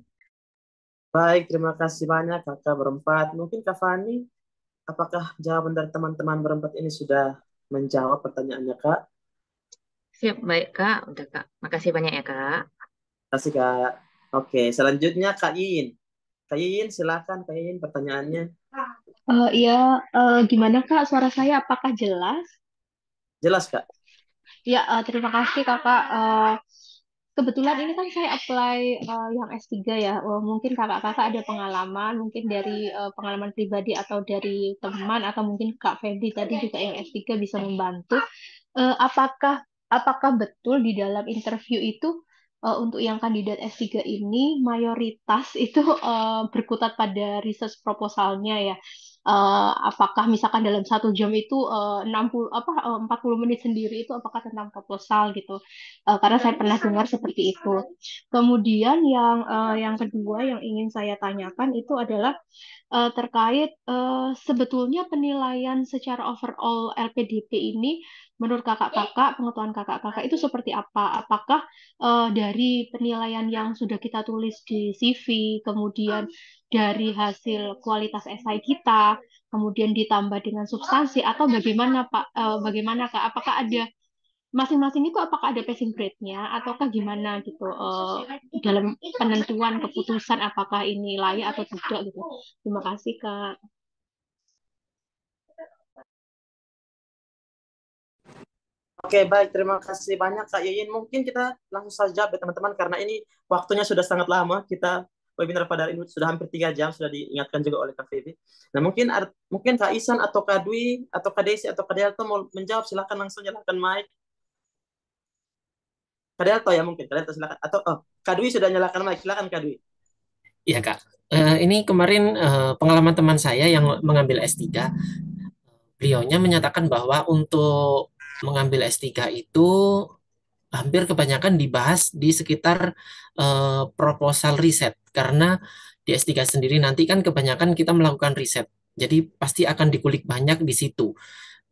Baik, terima kasih banyak kakak berempat. Mungkin Kak Fani, apakah jawaban dari teman-teman berempat ini sudah menjawab pertanyaannya Kak? Siap, baik Kak. Udah Kak. Makasih banyak ya Kak. Terima kasih Kak. Oke, selanjutnya Kak Iin. Kak Iin, silakan Kak Iin pertanyaannya. Iya, gimana Kak? Suara saya apakah jelas? Jelas Kak? Ya, terima kasih Kakak. Kebetulan ini kan saya apply yang S3 ya. Mungkin kakak-kakak ada pengalaman, mungkin dari pengalaman pribadi atau dari teman, atau mungkin Kak Febri tadi juga yang S3 bisa membantu. Apakah betul di dalam interview itu untuk yang kandidat S3 ini mayoritas itu berkutat pada research proposalnya ya? Apakah misalkan dalam 1 jam itu 40 menit sendiri itu apakah tentang proposal gitu? Karena saya pernah dengar seperti itu. Kemudian yang kedua yang ingin saya tanyakan itu adalah terkait sebetulnya penilaian secara overall LPDP ini menurut kakak-kakak, pengetahuan kakak-kakak itu seperti apa? Apakah dari penilaian yang sudah kita tulis di CV, kemudian dari hasil kualitas esai kita, kemudian ditambah dengan substansi, atau bagaimana Pak? Bagaimana Kak? Apakah ada masing-masing itu apakah ada passing grade-nya ataukah gimana gitu dalam penentuan keputusan apakah ini layak atau tidak gitu. Terima kasih Kak. Oke, baik. Terima kasih banyak Kak Iin. Mungkin kita langsung saja jawab ya teman-teman, karena ini waktunya sudah sangat lama. Kita webinar pada hari ini sudah hampir 3 jam, sudah diingatkan juga oleh Kak Febi. Nah, mungkin Kak Isan atau Kak Dwi atau Kak Desi atau Kak Delta mau menjawab, silakan langsung nyalakan mic. Kak Delta ya mungkin, Kak Delta silakan. Atau Kak Dwi sudah nyalakan mic, silakan Kak Dwi. Iya Kak. Ini kemarin pengalaman teman saya yang mengambil S3, beliaunya menyatakan bahwa untuk mengambil S3 itu hampir kebanyakan dibahas di sekitar proposal riset, karena di S3 sendiri nanti kan kebanyakan kita melakukan riset. Jadi pasti akan dikulik banyak di situ.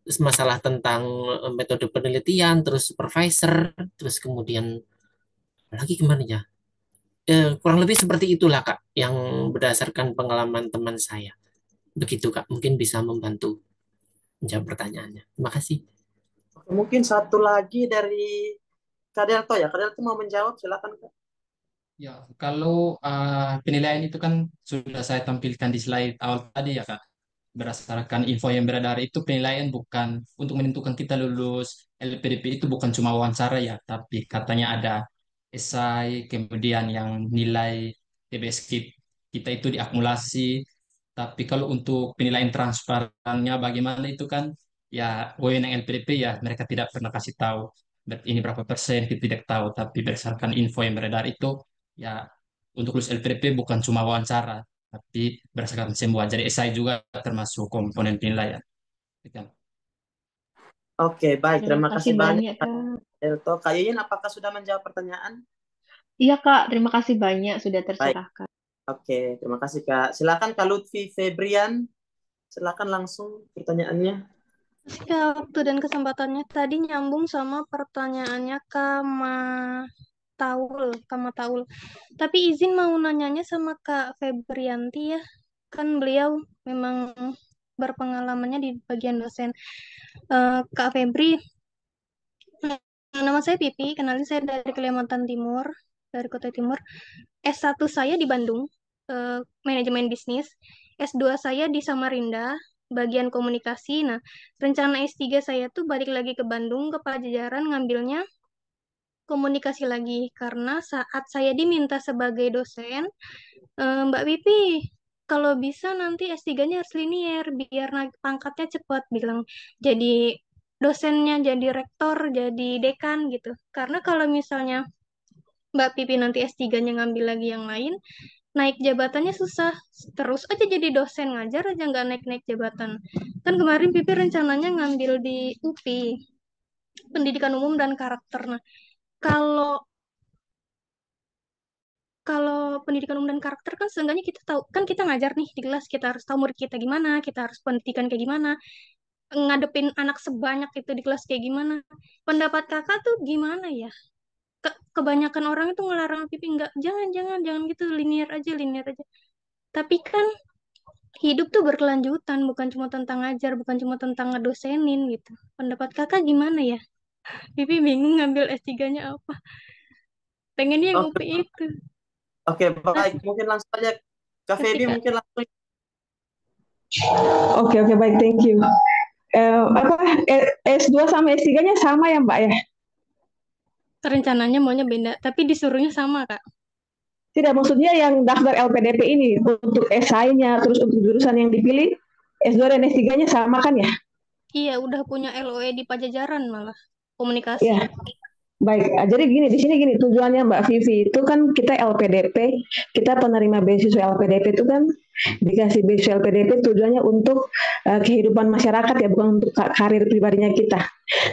Terus masalah tentang metode penelitian, terus supervisor, terus kemudian lagi gimana ya? Kurang lebih seperti itulah Kak, yang berdasarkan pengalaman teman saya. Begitu Kak, mungkin bisa membantu menjawab pertanyaannya. Terima kasih. Oke, mungkin satu lagi dari Kak Delta ya. Kak Delta mau menjawab, silakan Kak. Ya, kalau penilaian itu kan sudah saya tampilkan di slide awal tadi ya Kak. Berdasarkan info yang beredar itu penilaian bukan untuk menentukan kita lulus LPDP itu bukan cuma wawancara ya, tapi katanya ada esai, kemudian yang nilai TBS kita itu diakumulasi. Tapi kalau untuk penilaian transparannya bagaimana itu kan ya wewenang LPDP ya mereka tidak pernah kasih tahu ini berapa persen kita tidak tahu, tapi berdasarkan info yang beredar itu ya untuk lulus LPDP bukan cuma wawancara tapi berdasarkan semua. Jadi esai juga termasuk komponen penilaian. Gitu. Oke, baik. Terima Terima kasih kasih banyak banyak Kak Kak. Delta. Kak Iin, apakah sudah menjawab pertanyaan? Iya Kak, terima kasih banyak sudah Baik. tercerahkan. Oke, terima kasih Kak. Silakan Kak Lutfi Febrian. Silakan langsung pertanyaannya. Ya, waktu dan kesempatannya tadi nyambung sama pertanyaannya Kak Mataul. Tapi izin mau nanyanya sama Kak Febrianti ya. Kan beliau memang berpengalamannya di bagian dosen. Kak Febri, nama saya Pipi, kenalin saya dari Kalimantan Timur, dari Kota Timur. S1 saya di Bandung, manajemen bisnis. S2 saya di Samarinda, bagian komunikasi. Nah, rencana S3 saya tuh balik lagi ke Bandung, ke Pajajaran, ngambilnya komunikasi lagi. Karena saat saya diminta sebagai dosen, Mbak Pipi, kalau bisa nanti S3-nya harus linier, biar naik pangkatnya cepat, bilang. Jadi dosennya, jadi rektor, jadi dekan gitu. Karena kalau misalnya Mbak Pipi nanti S3-nya ngambil lagi yang lain, naik jabatannya susah. Terus aja jadi dosen ngajar aja nggak naik-naik jabatan. Kan kemarin Pipi rencananya ngambil di UPI, Pendidikan Umum dan Karakter. Nah, kalau kalau pendidikan umum dan karakter kan seenggaknya kita tahu, kan kita ngajar nih di kelas, kita harus tahu murid kita gimana, kita harus pendidikan kayak gimana, ngadepin anak sebanyak itu di kelas kayak gimana. Pendapat kakak tuh gimana ya? Kebanyakan orang itu ngelarang Pipi, nggak, jangan, jangan, jangan gitu, linear aja, linear aja. Tapi kan hidup tuh berkelanjutan, bukan cuma tentang ngajar, bukan cuma tentang ngedosenin gitu. Pendapat kakak gimana ya? Pipi bingung ngambil S3-nya apa. Pengennya yang Oke, UPI itu. oke, baik. Kasih, Mungkin langsung aja Kak kasih Feby, Kak. mungkin langsung. Oke, oke, baik, thank you. Apa S2 sama S3-nya sama ya, Mbak ya? Rencananya maunya beda, tapi disuruhnya sama, Kak. Tidak, maksudnya yang daftar LPDP ini untuk esainya, terus untuk jurusan yang dipilih, S2 dan S3-nya sama kan ya? Iya, udah punya LOE di Pajajaran malah. Komunikasi. Ya, baik. Jadi gini, di sini gini, tujuannya Mbak Vivi itu kan kita LPDP, kita penerima beasiswa LPDP itu kan dikasih beasiswa LPDP tujuannya untuk kehidupan masyarakat ya, bukan untuk karir pribadinya kita.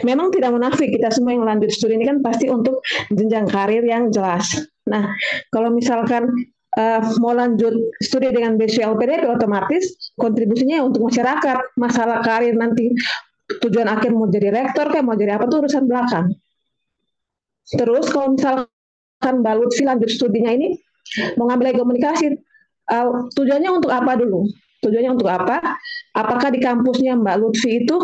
Memang tidak munafik, kita semua yang lanjut studi ini kan pasti untuk jenjang karir yang jelas. Nah, kalau misalkan mau lanjut studi dengan beasiswa LPDP, otomatis kontribusinya untuk masyarakat. Masalah karir nanti tujuan akhir mau jadi rektor kayak mau jadi apa tuh urusan belakang. Terus kalau misalkan Mbak Lutfi lanjut studinya ini mau ngambil komunikasi, tujuannya untuk apa dulu? Tujuannya untuk apa? Apakah di kampusnya Mbak Lutfi itu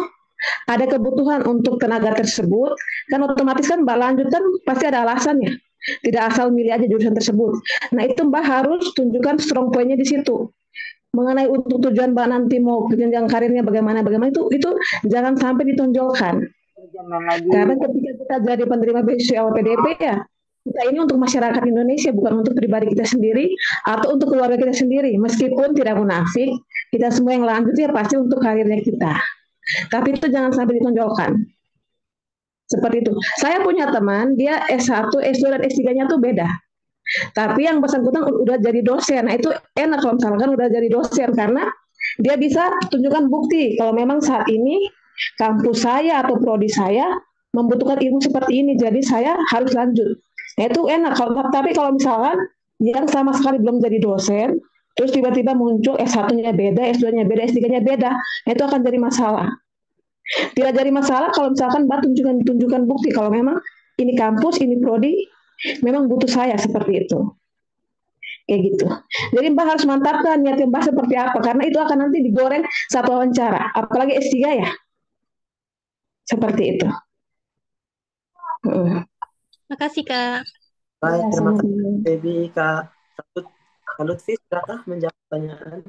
ada kebutuhan untuk tenaga tersebut? Kan otomatis kan Mbak lanjut kan pasti ada alasannya. Tidak asal milih aja jurusan tersebut. Nah itu Mbak harus tunjukkan strong point-nya di situ. Mengenai untuk tujuan Mbak nanti mau jenjang karirnya bagaimana itu jangan sampai ditonjolkan. Karena ketika kita jadi penerima beasiswa LPDP ya, kita ini untuk masyarakat Indonesia, bukan untuk pribadi kita sendiri atau untuk keluarga kita sendiri. Meskipun tidak munafik, kita semua yang lanjut ya pasti untuk karirnya kita. Tapi itu jangan sampai ditonjolkan. Seperti itu. Saya punya teman, dia S1, S2, dan S3-nya tuh beda. Tapi yang bersangkutan udah jadi dosen. Nah itu enak kalau misalkan udah jadi dosen, karena dia bisa tunjukkan bukti kalau memang saat ini kampus saya atau prodi saya membutuhkan ilmu seperti ini, jadi saya harus lanjut. Nah itu enak. Tapi kalau misalkan yang sama sekali belum jadi dosen, terus tiba-tiba muncul S1-nya beda, S2-nya beda, S3-nya beda, nah itu akan jadi masalah. Tidak jadi masalah kalau misalkan Mbak tunjukkan bukti kalau memang ini kampus, ini prodi, memang butuh saya seperti itu. Kayak gitu. Jadi Mbak harus mantapkan niat Mbak seperti apa, karena itu akan nanti digoreng satu wawancara, apalagi S3 ya. Seperti itu. Makasih, Kak. Baik, Ya, terima kasih sama-sama. Feby. Kak Lutfi, sudahkah menjawab pertanyaan?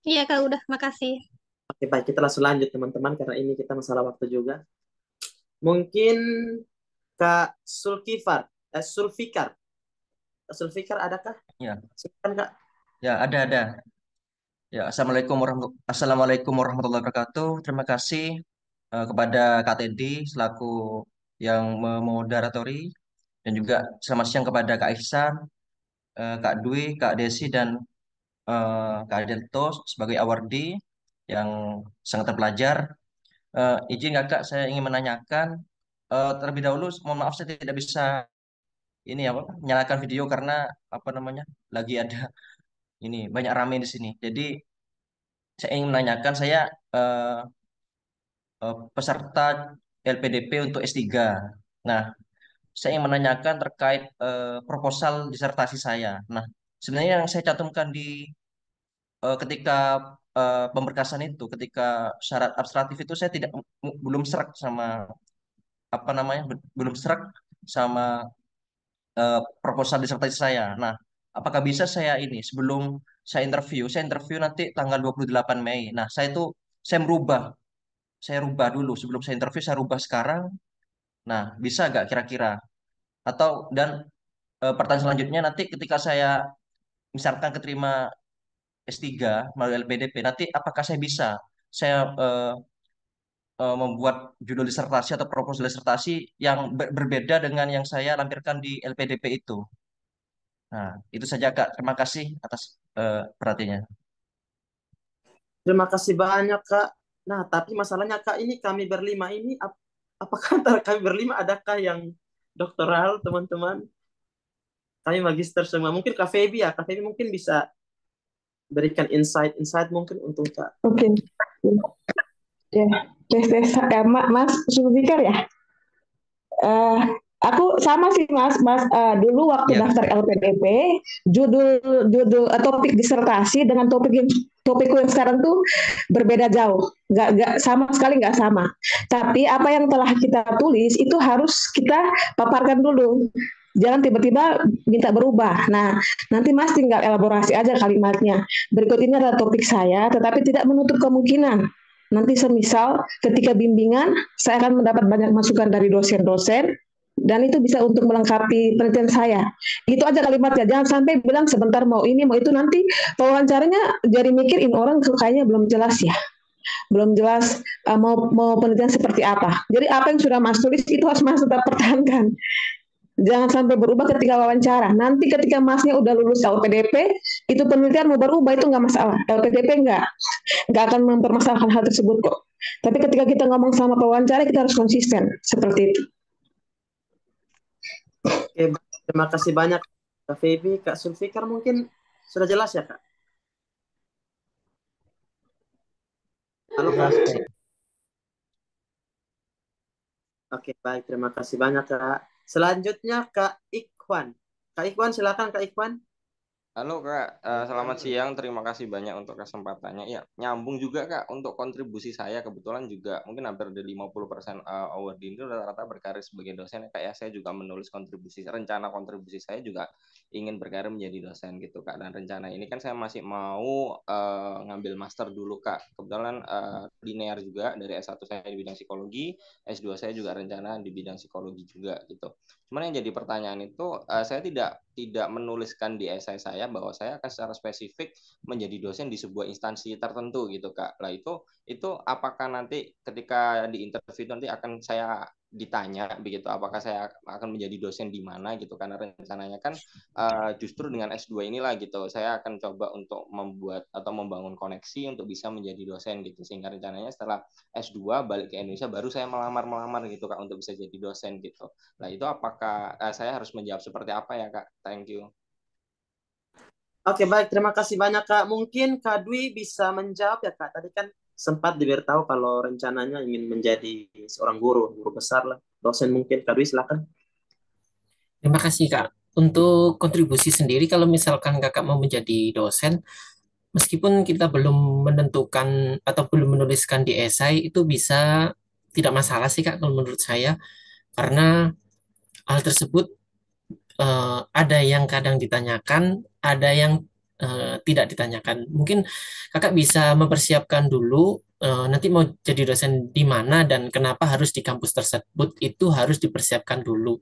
Iya, Kak, udah. Makasih. Oke, baik, kita langsung lanjut teman-teman, karena ini kita masalah waktu juga. Mungkin Kak Sulfikar. Kak Sulfikar, adakah? Ya, Silakan, Kak. ya ada. Ya, Assalamualaikum warahmatullahi wabarakatuh. Terima kasih kepada Kak Teddy selaku yang memoderatori, dan juga selamat siang kepada Kak Ihsan, Kak Dwi, Kak Desi, dan Kak Delto sebagai awardee yang sangat terpelajar. Izin Kakak, saya ingin menanyakan terlebih dahulu, mohon maaf saya tidak bisa ini apa menyalakan video karena apa namanya lagi ada ini banyak rame di sini. Jadi saya ingin menanyakan, saya eh, peserta LPDP untuk S3. Nah, saya ingin menanyakan terkait proposal disertasi saya. Nah, sebenarnya yang saya cantumkan di ketika pemberkasan itu, ketika syarat administratif itu saya tidak belum serak sama apa namanya, belum serak sama proposal disertasi saya. Nah, apakah bisa saya ini sebelum saya interview nanti tanggal 28 Mei. Nah, saya rubah dulu sebelum saya interview, saya rubah sekarang. Nah, bisa nggak kira-kira? Atau dan pertanyaan selanjutnya, nanti ketika saya misalkan keterima S3 melalui LPDP, nanti apakah saya bisa saya membuat judul disertasi atau proposal disertasi yang berbeda dengan yang saya lampirkan di LPDP itu. Nah, itu saja Kak. Terima kasih atas perhatiannya. Terima kasih banyak, Kak. Nah, tapi masalahnya, Kak, ini kami berlima ini, apakah antara kami berlima adakah yang doktoral, teman-teman? Kami magister semua. Mungkin Kak Feby ya. Kak Feby mungkin bisa berikan insight mungkin untuk Kak. Oke. Ya, tes Mas Zulfikar ya. Eh, aku sama sih Mas, dulu waktu Iya. daftar LPDP, judul topik disertasi dengan topikku yang sekarang tuh berbeda jauh, nggak sama sekali nggak sama. Tapi apa yang telah kita tulis itu harus kita paparkan dulu. Jangan tiba-tiba minta berubah. Nah, nanti Mas tinggal elaborasi aja kalimatnya. Berikut ini adalah topik saya, tetapi tidak menutup kemungkinan. Nanti semisal ketika bimbingan, saya akan mendapat banyak masukan dari dosen-dosen, dan itu bisa untuk melengkapi penelitian saya. Itu aja kalimatnya. Jangan sampai bilang sebentar mau ini, mau itu. Nanti pewawancaranya jadi mikir, ini orang kayaknya belum jelas ya. Belum jelas mau penelitian seperti apa. Jadi apa yang sudah Mas tulis itu harus Mas tetap pertahankan. Jangan sampai berubah ketika wawancara. Nanti ketika Masnya udah lulus LPDP, itu penelitian mau berubah itu nggak masalah. LPDP nggak akan mempermasalahkan hal tersebut kok. Tapi ketika kita ngomong sama pewawancara, kita harus konsisten seperti itu. Oke, terima kasih banyak Kak Feby. Kak Zulfikar mungkin sudah jelas ya, Kak? Halo, Kak. Oke, baik. Terima kasih banyak, Kak. Selanjutnya Kak Ikhwan. Kak Ikhwan, silakan Kak Ikhwan. Halo Kak, selamat siang. Terima kasih banyak untuk kesempatannya. Ya, nyambung juga Kak untuk kontribusi saya. Kebetulan juga mungkin hampir dari 50% award ini rata-rata berkarir sebagai dosen ya Kak ya. Saya juga menulis rencana kontribusi saya juga ingin berkarir menjadi dosen gitu Kak. Dan rencana ini kan saya masih mau ngambil master dulu Kak. Kebetulan linear juga dari S1 saya di bidang psikologi, S2 saya juga rencana di bidang psikologi juga gitu. Cuman yang jadi pertanyaan itu saya tidak menuliskan di esai saya bahwa saya akan secara spesifik menjadi dosen di sebuah instansi tertentu gitu Kak. Lah itu apakah nanti ketika di interview nanti akan saya ditanya begitu apakah saya akan menjadi dosen di mana gitu karena rencananya kan justru dengan S2 inilah gitu saya akan coba untuk membuat atau membangun koneksi untuk bisa menjadi dosen gitu sehingga rencananya setelah S2 balik ke Indonesia baru saya melamar gitu Kak untuk bisa jadi dosen gitu. Nah, itu apakah saya harus menjawab seperti apa ya, Kak? Thank you. Oke, baik. Terima kasih banyak, Kak. Mungkin Kak Dwi bisa menjawab ya, Kak. Tadi kan sempat diberitahu kalau rencananya ingin menjadi seorang guru besar lah. Dosen mungkin. Kak Dwi, silakan. Terima kasih Kak. Untuk kontribusi sendiri, kalau misalkan Kakak mau menjadi dosen, meskipun kita belum menentukan atau belum menuliskan di esai, itu bisa tidak masalah sih Kak kalau menurut saya. Karena hal tersebut ada yang kadang ditanyakan, ada yang tidak ditanyakan. Mungkin Kakak bisa mempersiapkan dulu nanti mau jadi dosen di mana dan kenapa harus di kampus tersebut, itu harus dipersiapkan dulu.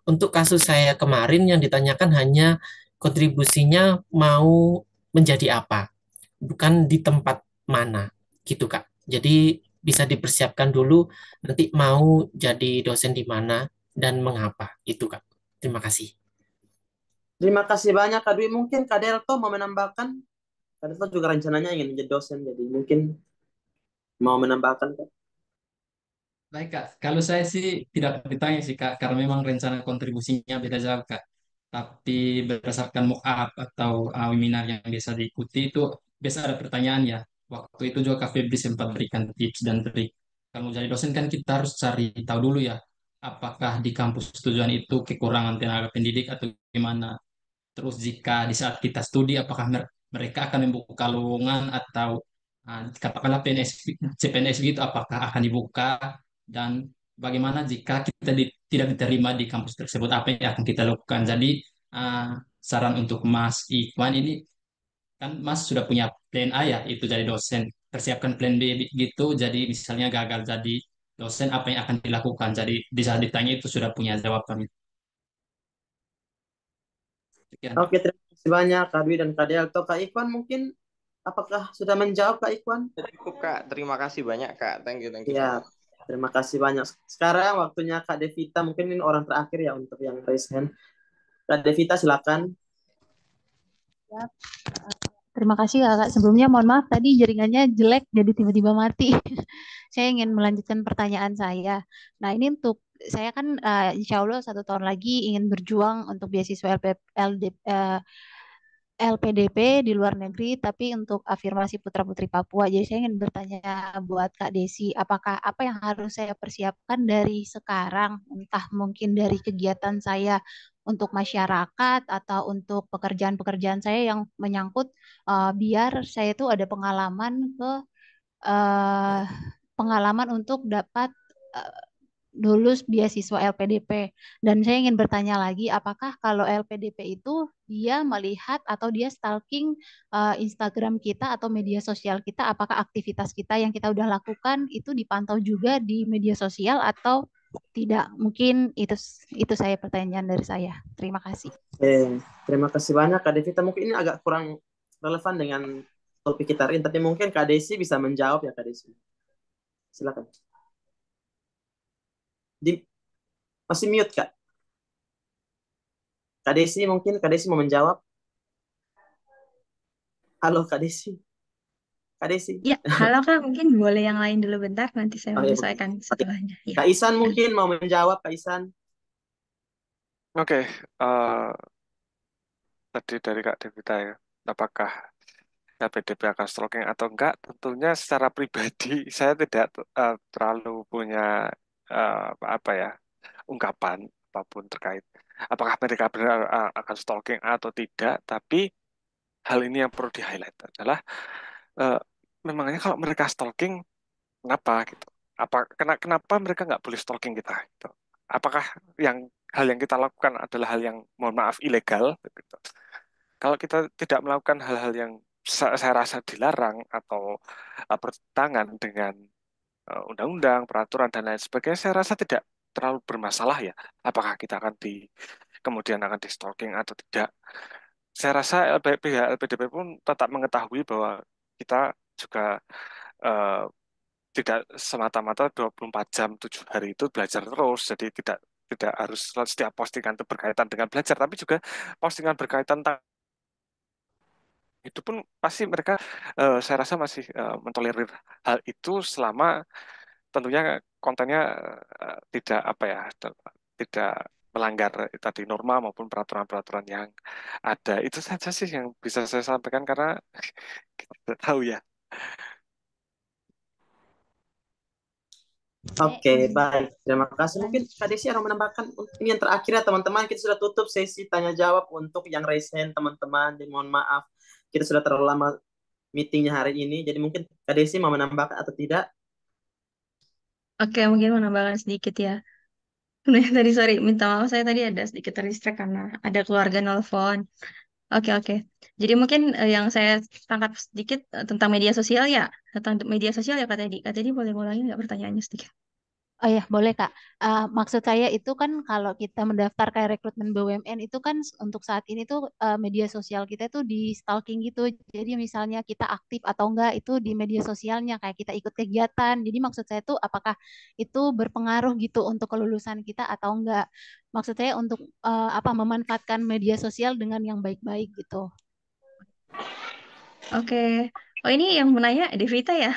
Untuk kasus saya kemarin yang ditanyakan hanya kontribusinya mau menjadi apa, bukan di tempat mana, gitu Kak. Jadi bisa dipersiapkan dulu nanti mau jadi dosen di mana dan mengapa, itu Kak. Terima kasih. Terima kasih banyak, Kak Dwi. Mungkin Kak Delto mau menambahkan. Kak Delto juga rencananya ingin menjadi dosen. Jadi mungkin mau menambahkan, Kak. Baik Kak, kalau saya sih tidak ditanya sih Kak, karena memang rencana kontribusinya beda jauh Kak. Tapi berdasarkan mock up atau webinar yang biasa diikuti itu biasa ada pertanyaan ya. Waktu itu juga Kak Febri sempat berikan tips dan trik. Kalau mau jadi dosen kan kita harus cari tahu dulu ya, apakah di kampus tujuan itu kekurangan tenaga pendidik atau gimana. Terus jika di saat kita studi, apakah mereka akan membuka lowongan atau katakanlah PNS, CPNS gitu, apakah akan dibuka dan bagaimana jika kita tidak diterima di kampus tersebut, apa yang akan kita lakukan. Jadi saran untuk Mas Ikhwan ini kan Mas sudah punya plan A ya, itu jadi dosen. Persiapkan plan B gitu, jadi misalnya gagal jadi dosen, apa yang akan dilakukan. Jadi di saat ditanya itu sudah punya jawaban. Sekian. Oke, terima kasih banyak Kak Dwi dan Kak Delto. Kak Ikhwan mungkin apakah sudah menjawab Kak Ikhwan? Cukup Kak, terima kasih banyak Kak. Thank you. Ya, terima kasih banyak. Sekarang waktunya Kak Devita, mungkin ini orang terakhir ya untuk yang raise hand. Kak Devita silakan. Ya. Terima kasih Kakak. Sebelumnya mohon maaf tadi jaringannya jelek jadi tiba-tiba mati. Saya ingin melanjutkan pertanyaan saya. Nah ini untuk saya kan insya Allah 1 tahun lagi ingin berjuang untuk beasiswa LPDP di luar negeri, tapi untuk afirmasi putra-putri Papua. Jadi saya ingin bertanya buat Kak Desi, apakah apa yang harus saya persiapkan dari sekarang, entah mungkin dari kegiatan saya untuk masyarakat atau untuk pekerjaan-pekerjaan saya yang menyangkut biar saya itu ada eh, pengalaman untuk dapat eh, lulus beasiswa LPDP. Dan saya ingin bertanya lagi, apakah kalau LPDP itu dia melihat atau dia stalking Instagram kita atau media sosial kita, apakah aktivitas kita yang kita udah lakukan itu dipantau juga di media sosial atau tidak? Mungkin itu saya pertanyaan dari saya. Terima kasih. Terima kasih banyak Kak Devita. Mungkin ini agak kurang relevan dengan topik kita hari ini, tapi mungkin Kak Desi bisa menjawab ya Kak Desi. Silakan. Masih mute Kak. Kak Desi mungkin Kak Desi mau menjawab. Halo Kak Desi. Kak Desi. Ya, halo Kak, mungkin boleh yang lain dulu bentar, nanti saya Oh, iya, menyesuaikan setelahnya. Ya. Kak Isan mungkin mau menjawab, Kak Isan. Oke, tadi dari Kak Devita ya, apakah LPDP akan stalking atau enggak? Tentunya secara pribadi saya tidak terlalu punya apa ya ungkapan apapun terkait apakah mereka benar akan stalking atau tidak. Tapi hal ini yang perlu di-highlight adalah memangnya kalau mereka stalking, kenapa gitu? Kenapa mereka nggak boleh stalking kita? Gitu? Apakah hal yang kita lakukan adalah hal yang mohon maaf ilegal? Gitu? Kalau kita tidak melakukan hal-hal yang saya rasa dilarang atau bertentangan dengan undang-undang, peraturan dan lain sebagainya, saya rasa tidak terlalu bermasalah ya. Apakah kita kemudian akan di stalking atau tidak? Saya rasa pihak LPDP pun tetap mengetahui bahwa kita juga tidak semata-mata 24 jam 7 hari itu belajar terus. Jadi tidak harus setiap postingan itu berkaitan dengan belajar, tapi juga postingan berkaitan itu pun pasti mereka saya rasa masih mentolerir hal itu selama tentunya kontennya tidak apa ya tidak melanggar tadi norma maupun peraturan-peraturan yang ada. Itu saja sih yang bisa saya sampaikan karena kita tidak tahu ya. Oke, baik. Terima kasih. Mungkin Kak Desi yang menambahkan, ini yang terakhir ya teman-teman, kita sudah tutup sesi tanya jawab untuk yang raise hand teman-teman. Dan mohon maaf, kita sudah terlalu lama meetingnya hari ini. Jadi mungkin Kak Desi mau menambahkan atau tidak? Oke, mungkin menambahkan sedikit ya. Tadi sorry, minta maaf saya tadi ada sedikit terdistract karena ada keluarga nelfon. Oke. Jadi mungkin yang saya tangkap sedikit tentang media sosial ya. Tentang media sosial ya Kak Teddy. Kak Teddy boleh ngulangi nggak pertanyaannya sedikit? Oh ya, boleh Kak. Maksud saya itu kan kalau kita mendaftar kayak rekrutmen BUMN itu kan untuk saat ini tuh media sosial kita tuh di stalking gitu. Jadi misalnya kita aktif atau enggak itu di media sosialnya kayak kita ikut kegiatan. Jadi maksud saya tuh apakah itu berpengaruh gitu untuk kelulusan kita atau enggak? Maksud saya untuk memanfaatkan media sosial dengan yang baik-baik gitu. Oke. Oh ini yang menanya Devita ya?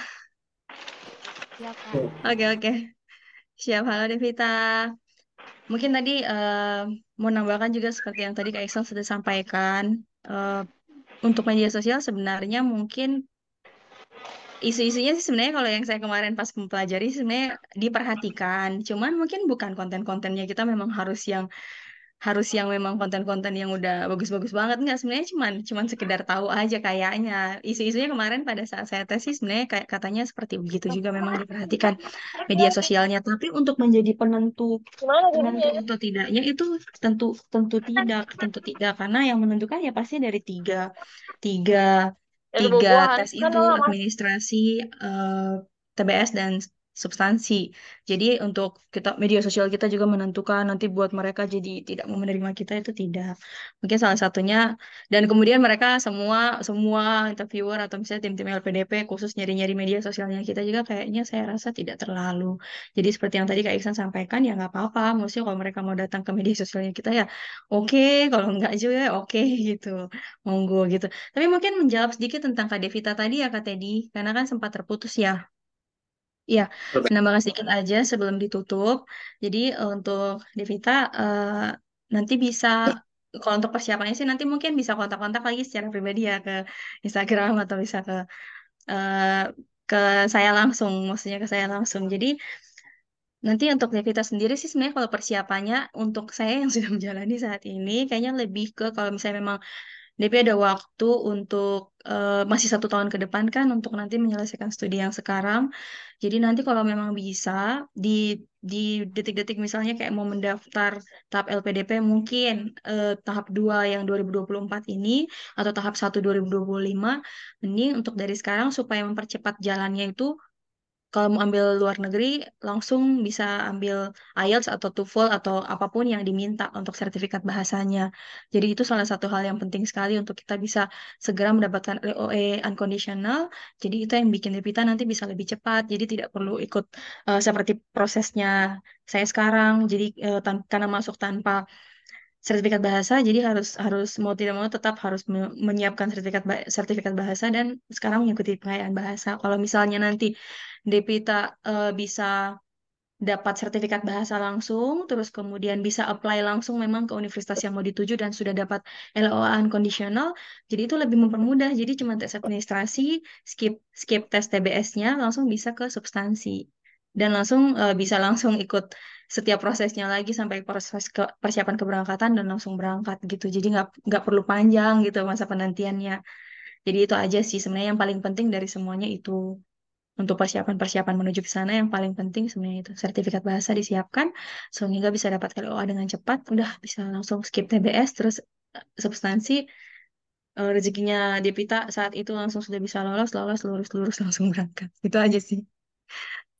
Ya Kak. Oke. Siap, halo Devita. Mungkin tadi mau nambahkan juga seperti yang tadi Kak Iksan sudah sampaikan. Untuk media sosial sebenarnya mungkin isu-isunya sih sebenarnya kalau yang saya kemarin pas mempelajari sebenarnya diperhatikan. Cuman mungkin bukan konten-kontennya kita memang harus yang memang konten-konten yang udah bagus-bagus banget, nggak, sebenarnya cuman sekedar tahu aja kayaknya. Isu-isunya kemarin pada saat saya tes sih sebenarnya kayak katanya seperti begitu juga, memang diperhatikan media sosialnya. Tapi untuk menjadi penentu atau tidaknya itu tentu tidak, karena yang menentukan ya pasti dari tiga tiga tiga tes itu, administrasi, TBS dan substansi. Jadi untuk kita media sosial kita juga menentukan nanti buat mereka jadi tidak mau menerima kita itu tidak. Mungkin salah satunya dan kemudian mereka semua semua interviewer atau misalnya tim-tim LPDP khusus nyari-nyari media sosialnya kita juga kayaknya saya rasa tidak terlalu. Jadi seperti yang tadi Kak Iksan sampaikan ya nggak apa-apa. Maksudnya kalau mereka mau datang ke media sosialnya kita ya oke, kalau nggak juga ya oke gitu. Monggo gitu. Tapi mungkin menjawab sedikit tentang Kak Devita tadi ya Kak Teddy, karena kan sempat terputus ya. Iya, menambahkan sedikit aja sebelum ditutup. Jadi untuk Devita nanti bisa kalau untuk persiapannya sih nanti mungkin bisa kontak-kontak lagi secara pribadi ya ke Instagram atau bisa eh, ke saya langsung, maksudnya ke saya langsung. Jadi nanti untuk Devita sendiri sih sebenarnya kalau persiapannya untuk saya yang sudah menjalani saat ini kayaknya lebih ke kalau misalnya memang DP ada waktu untuk masih 1 tahun ke depan kan untuk nanti menyelesaikan studi yang sekarang. Jadi nanti kalau memang bisa di detik-detik misalnya kayak mau mendaftar tahap LPDP mungkin tahap 2 yang 2024 ini atau tahap 1 2025 mending untuk dari sekarang supaya mempercepat jalannya itu kalau mau ambil luar negeri, langsung bisa ambil IELTS atau TOEFL atau apapun yang diminta untuk sertifikat bahasanya. Jadi itu salah satu hal yang penting sekali untuk kita bisa segera mendapatkan LOE unconditional. Jadi itu yang bikin Devita nanti bisa lebih cepat. Jadi tidak perlu ikut seperti prosesnya saya sekarang. Jadi karena masuk tanpa sertifikat bahasa, jadi harus harus mau tidak mau tetap harus menyiapkan sertifikat bahasa dan sekarang mengikuti pengayaan bahasa. Kalau misalnya nanti Devita bisa dapat sertifikat bahasa langsung, terus kemudian bisa apply langsung memang ke universitas yang mau dituju dan sudah dapat LOA unconditional, jadi itu lebih mempermudah. Jadi cuma tes administrasi, skip skip tes TBS-nya, langsung bisa ke substansi dan langsung bisa langsung ikut setiap prosesnya lagi sampai proses persiapan keberangkatan dan langsung berangkat gitu. Jadi nggak perlu panjang gitu masa penantiannya. Jadi itu aja sih sebenarnya yang paling penting dari semuanya itu. Untuk persiapan-persiapan menuju ke sana yang paling penting sebenarnya itu sertifikat bahasa disiapkan sehingga bisa dapat LOA dengan cepat, udah bisa langsung skip TBS terus substansi rezekinya Devita saat itu langsung sudah bisa lolos lolos lurus lurus langsung berangkat. Itu aja sih.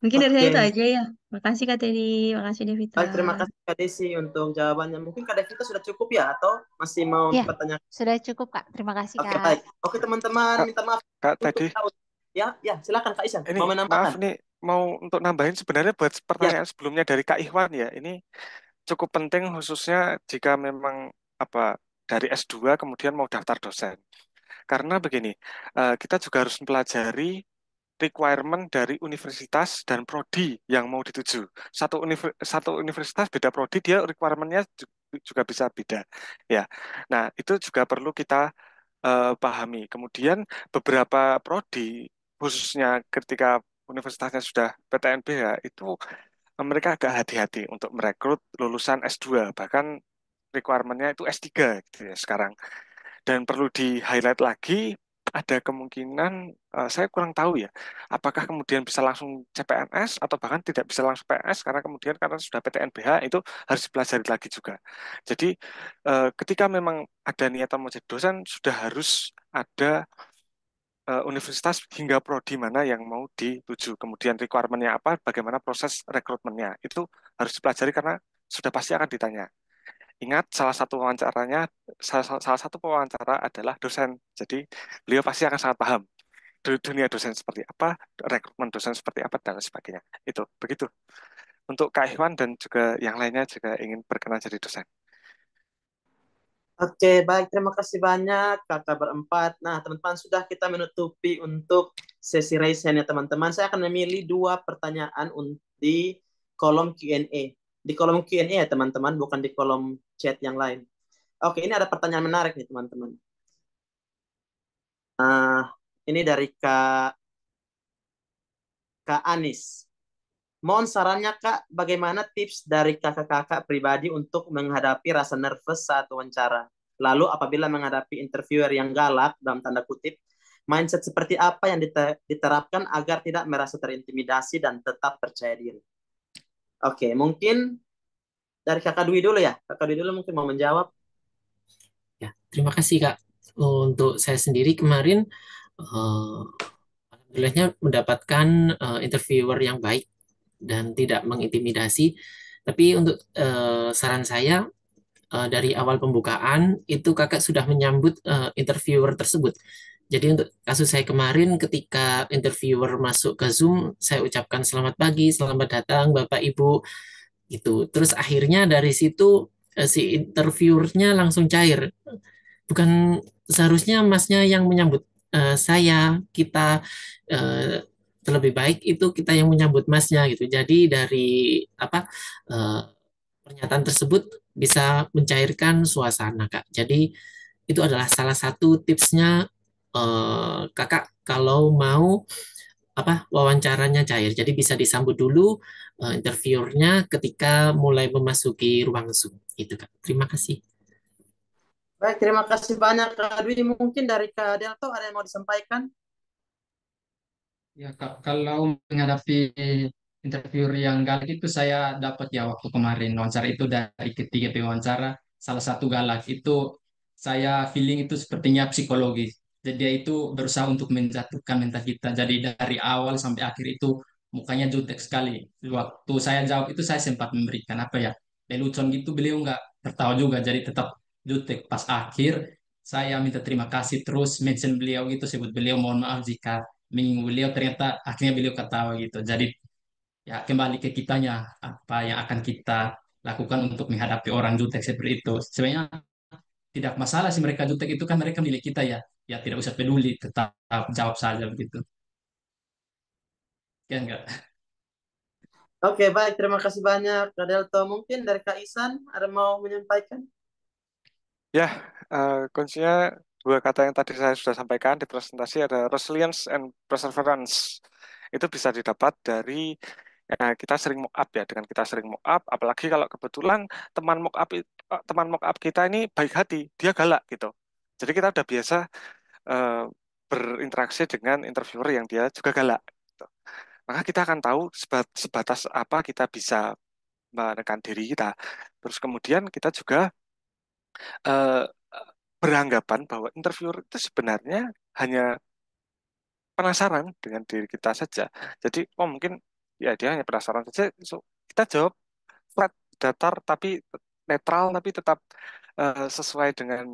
Mungkin dari saya itu Oke, aja ya. Makasih Kak Teddy, makasih Devita. baik, terima kasih Kak Desi untuk jawabannya. Mungkin Kak Devita sudah cukup ya, atau masih mau Ya, bertanya? sudah cukup Kak. Terima kasih Oke, Kak. baik. Oke, teman-teman, Kak, minta maaf Kak untuk tadi ya, silakan Kak Isan, ini mau maaf menambahkan? nih mau untuk nambahin sebenarnya buat Ya, pertanyaan sebelumnya dari Kak Ikhwan ya. Ini cukup penting khususnya jika memang apa dari S2 kemudian mau daftar dosen. Karena begini, kita juga harus mempelajari requirement dari universitas dan prodi yang mau dituju. Satu universitas beda prodi, dia requirement-nya juga bisa beda. Ya, nah itu juga perlu kita pahami. Kemudian beberapa prodi, khususnya ketika universitasnya sudah PTNBH, itu mereka agak hati-hati untuk merekrut lulusan S2, bahkan requirement-nya itu S3 gitu ya sekarang. Dan perlu di-highlight lagi, ada kemungkinan, saya kurang tahu ya, apakah kemudian bisa langsung CPNS atau bahkan tidak bisa langsung PNS, karena kemudian karena sudah PTNBH itu harus dipelajari lagi juga. Jadi ketika memang ada niatan mau jadi dosen, sudah harus ada universitas hingga prodi mana yang mau dituju. Kemudian requirement-nya apa, bagaimana proses rekrutmennya. Itu harus dipelajari karena sudah pasti akan ditanya. Ingat, salah satu wawancaranya, salah satu pewawancara adalah dosen. Jadi beliau pasti akan sangat paham dunia dosen seperti apa, rekrutmen dosen seperti apa, dan lain sebagainya. Itu begitu. Untuk Kak Ikhwan dan juga yang lainnya juga ingin berkenan jadi dosen. oke, baik. Terima kasih banyak kakak berempat. Nah, teman-teman, sudah kita menutupi untuk sesi raise hand ya, teman-teman. Saya akan memilih 2 pertanyaan di kolom Q&A. Di kolom Q&A ya, teman-teman, bukan di kolom chat yang lain. Oke, ini ada pertanyaan menarik nih, teman-teman. Ini dari Kak Anis. Mohon sarannya Kak, bagaimana tips dari kakak-kakak pribadi untuk menghadapi rasa nervous saat wawancara? Lalu apabila menghadapi interviewer yang galak, dalam tanda kutip, mindset seperti apa yang diterapkan agar tidak merasa terintimidasi dan tetap percaya diri? Oke, mungkin dari Kakak Dwi dulu ya. Kakak Dwi dulu mungkin mau menjawab. Ya, terima kasih Kak. Untuk saya sendiri kemarin alhamdulillahnya mendapatkan interviewer yang baik dan tidak mengintimidasi. Tapi untuk saran saya, dari awal pembukaan itu kakak sudah menyambut interviewer tersebut. Jadi untuk kasus saya kemarin ketika interviewer masuk ke Zoom, saya ucapkan selamat pagi, selamat datang Bapak Ibu gitu. Terus akhirnya dari situ si interviewernya langsung cair. Bukan seharusnya masnya yang menyambut saya, kita eh, terlebih baik itu kita yang menyambut masnya gitu. Jadi dari apa eh, pernyataan tersebut bisa mencairkan suasana, Kak. Jadi itu adalah salah satu tipsnya Kakak kalau mau wawancaranya cair. Jadi bisa disambut dulu interviewernya ketika mulai memasuki ruang Zoom. Itu, Kak. Terima kasih. Baik, terima kasih banyak Kak Dwi. Mungkin dari Kak Delto ada yang mau disampaikan? Ya, Kak, kalau menghadapi interviewer yang galak itu saya dapat ya waktu kemarin wawancara itu dari ketiga wawancara salah satu galak itu saya feeling itu sepertinya psikologis. Jadi dia itu berusaha untuk menjatuhkan mental kita. Jadi dari awal sampai akhir itu mukanya jutek sekali. Waktu saya jawab itu saya sempat memberikan apa ya lelucon gitu beliau nggak tertawa juga. Jadi tetap jutek. Pas akhir saya minta terima kasih terus mention beliau gitu sebut beliau mohon maaf jika menyinggung beliau ternyata akhirnya beliau ketawa gitu. Jadi ya kembali ke kitanya apa yang akan kita lakukan untuk menghadapi orang jutek seperti itu. Sebenarnya tidak masalah sih mereka jutek itu kan mereka milik kita ya. Ya tidak usah peduli, tetap jawab saja begitu. Ya enggak? Oke, baik. Terima kasih banyak Kak Delto. Mungkin dari Kak Isan ada mau menyampaikan? Ya, kuncinya dua kata yang tadi saya sudah sampaikan di presentasi ada resilience and perseverance. Itu bisa didapat dari kita sering mock up ya. Dengan kita sering mock up, apalagi kalau kebetulan teman mock up kita ini baik hati, dia galak gitu. Jadi kita udah biasa eh, berinteraksi dengan interviewer yang dia juga galak, gitu. Maka kita akan tahu sebatas apa kita bisa menekan diri kita. Terus kemudian kita juga eh, beranggapan bahwa interviewer itu sebenarnya hanya penasaran dengan diri kita saja. Jadi, oh mungkin ya dia hanya penasaran saja. So, kita jawab flat, datar, tapi netral, tapi tetap sesuai dengan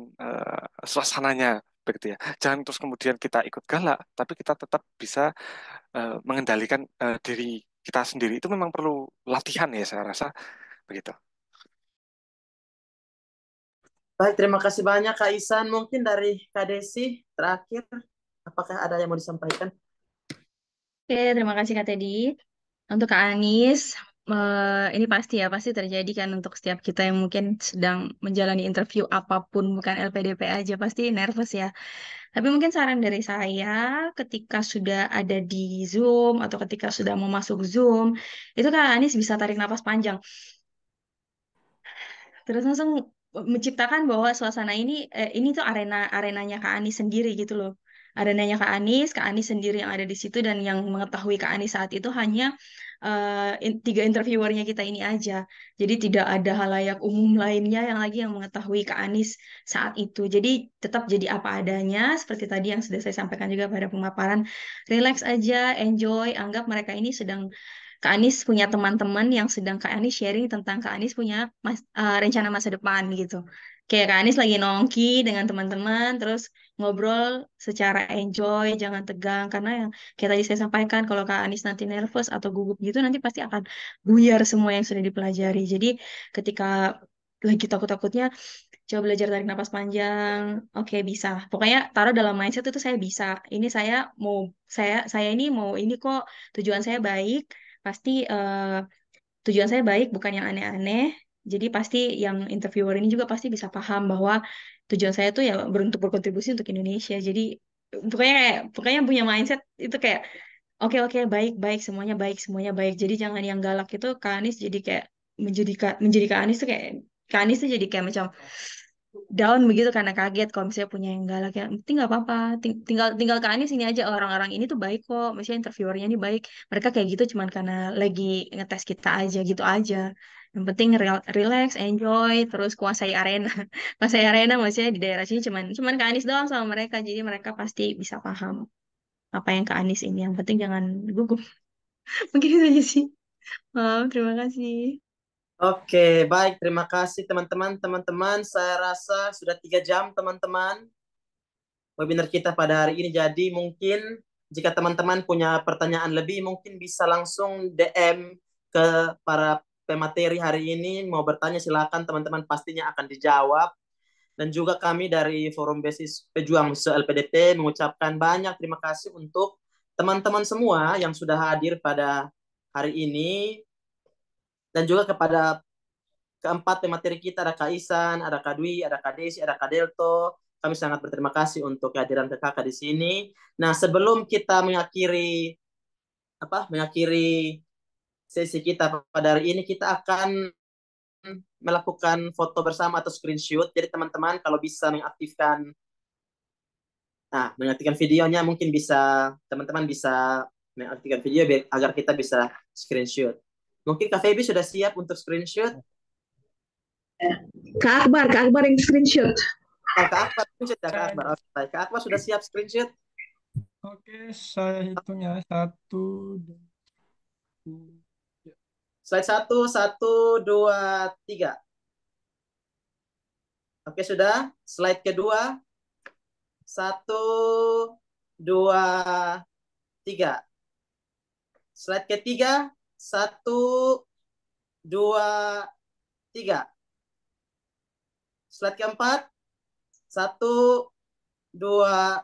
suasananya, begitu ya. Jangan terus kemudian kita ikut galak, tapi kita tetap bisa mengendalikan diri kita sendiri. Itu memang perlu latihan ya, saya rasa begitu. Baik, terima kasih banyak Kak Isan. Mungkin dari Kak Desi terakhir, apakah ada yang mau disampaikan? Oke, terima kasih Kak Teddy. Untuk Kak Anis, ini pasti terjadi kan untuk setiap kita yang mungkin sedang menjalani interview apapun, bukan LPDP aja, pasti nervous ya. Tapi mungkin saran dari saya, ketika sudah ada di Zoom atau ketika sudah mau masuk Zoom, itu Kak Anis bisa tarik napas panjang. Terus langsung menciptakan bahwa suasana ini tuh arenanya Kak Anies sendiri gitu loh. Arenanya Kak Anies sendiri yang ada di situ dan yang mengetahui Kak Anies saat itu hanya tiga interviewernya kita ini aja. Jadi tidak ada halayak umum lainnya yang lagi yang mengetahui Kak Anies saat itu. Jadi tetap jadi apa adanya seperti tadi yang sudah saya sampaikan juga pada pemaparan. Relax aja, enjoy, anggap mereka ini sedang Kak Anies punya teman-teman yang sedang Kak Anies sharing tentang Kak Anies punya rencana masa depan gitu. Kayak Kak Anies lagi nongki dengan teman-teman, terus ngobrol secara enjoy, jangan tegang. Karena yang kayak tadi saya sampaikan, kalau Kak Anies nanti nervous atau gugup gitu, nanti pasti akan buyar semua yang sudah dipelajari. Jadi ketika lagi takut-takutnya, coba belajar tarik napas panjang. Oke, bisa. Pokoknya taruh dalam mindset itu saya bisa. Ini saya ini mau ini kok tujuan saya baik pasti tujuan saya baik bukan yang aneh-aneh. Jadi pasti yang interviewer ini juga pasti bisa paham bahwa tujuan saya tuh ya untuk berkontribusi untuk Indonesia. Jadi pokoknya punya mindset itu kayak oke oke baik semuanya baik. Jadi jangan yang galak itu Kak Anies jadi kayak menjadi Kak Anies tuh kayak Kak Anies tuh jadi kayak macam down begitu karena kaget kalau misalnya punya yang galak ya penting nggak apa-apa tinggal ke Anies ini aja orang-orang ini tuh baik kok misalnya interviewernya ini baik mereka kayak gitu cuman karena lagi ngetes kita aja gitu aja yang penting relax enjoy terus kuasai arena kuasai arena maksudnya di daerah sini cuman ke Anies doang sama mereka jadi mereka pasti bisa paham apa yang ke Anies ini yang penting jangan gugup mungkin itu aja sih Terima kasih. Oke, baik. Terima kasih teman-teman. Teman-teman, saya rasa sudah 3 jam teman-teman webinar kita pada hari ini. Jadi mungkin jika teman-teman punya pertanyaan lebih, mungkin bisa langsung DM ke para pemateri hari ini. Mau bertanya silakan teman-teman, pastinya akan dijawab. Dan juga kami dari Forum Basis Pejuang LPDP mengucapkan banyak terima kasih untuk teman-teman semua yang sudah hadir pada hari ini. Dan juga kepada keempat pemateri kita, ada Kak Isan, ada Kak Dwi, ada Kak Desi, ada Kak Delto. Kami sangat berterima kasih untuk kehadiran kakak di sini. Nah, sebelum kita mengakhiri sesi kita pada hari ini, kita akan melakukan foto bersama atau screenshot. Jadi teman-teman kalau bisa mengaktifkan videonya, mungkin teman-teman bisa mengaktifkan video agar kita bisa screenshot. Mungkin Kak Feby sudah siap untuk screenshot? Kak Akbar yang screenshot. Kak Akbar screenshot ya, Kak Akbar. Oke, Kak Akbar sudah siap screenshot? Oke, saya hitung ya. 1, 2. Slide 1, 2, 3. Oke, sudah. Slide kedua. 1, 2, 3. Slide ketiga. 1, 2, 3. Slide keempat. 1, 2,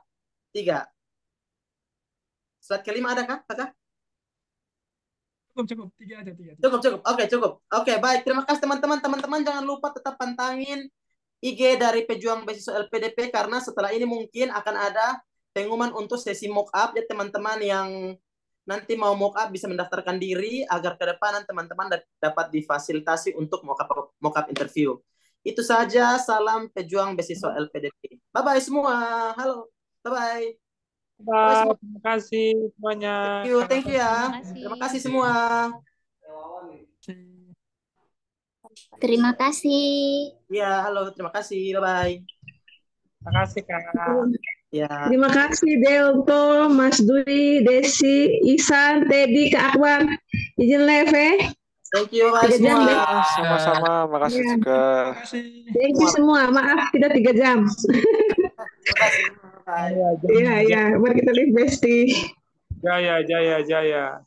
3. Slide kelima ada kah? Cukup. 3 aja. Cukup. Oke, cukup. Oke, baik. Terima kasih teman-teman. Teman-teman jangan lupa tetap pantangin IG dari Pejuang Beasiswa LPDP karena setelah ini mungkin akan ada pengumuman untuk sesi mock up ya teman-teman yang nanti mau mock up bisa mendaftarkan diri agar ke depan teman-teman dapat difasilitasi untuk mock up interview. Itu saja, salam Pejuang Beasiswa LPDP. Bye-bye semua. Halo. Bye-bye. Bye, terima kasih semuanya. Thank you ya. Terima kasih semua. Terima kasih. Ya, halo. Terima kasih. Bye-bye. Terima kasih, Kak. Ya. Terima kasih Delto, Mas Dwi, Desi, Isan, Teddy, Kak Akbar. Izin live ya. Thank you, Mas semua. Sama-sama, makasih juga. Thank you semua. Maaf tidak 3 jam. Iya, mari kita live bestie. Jaya.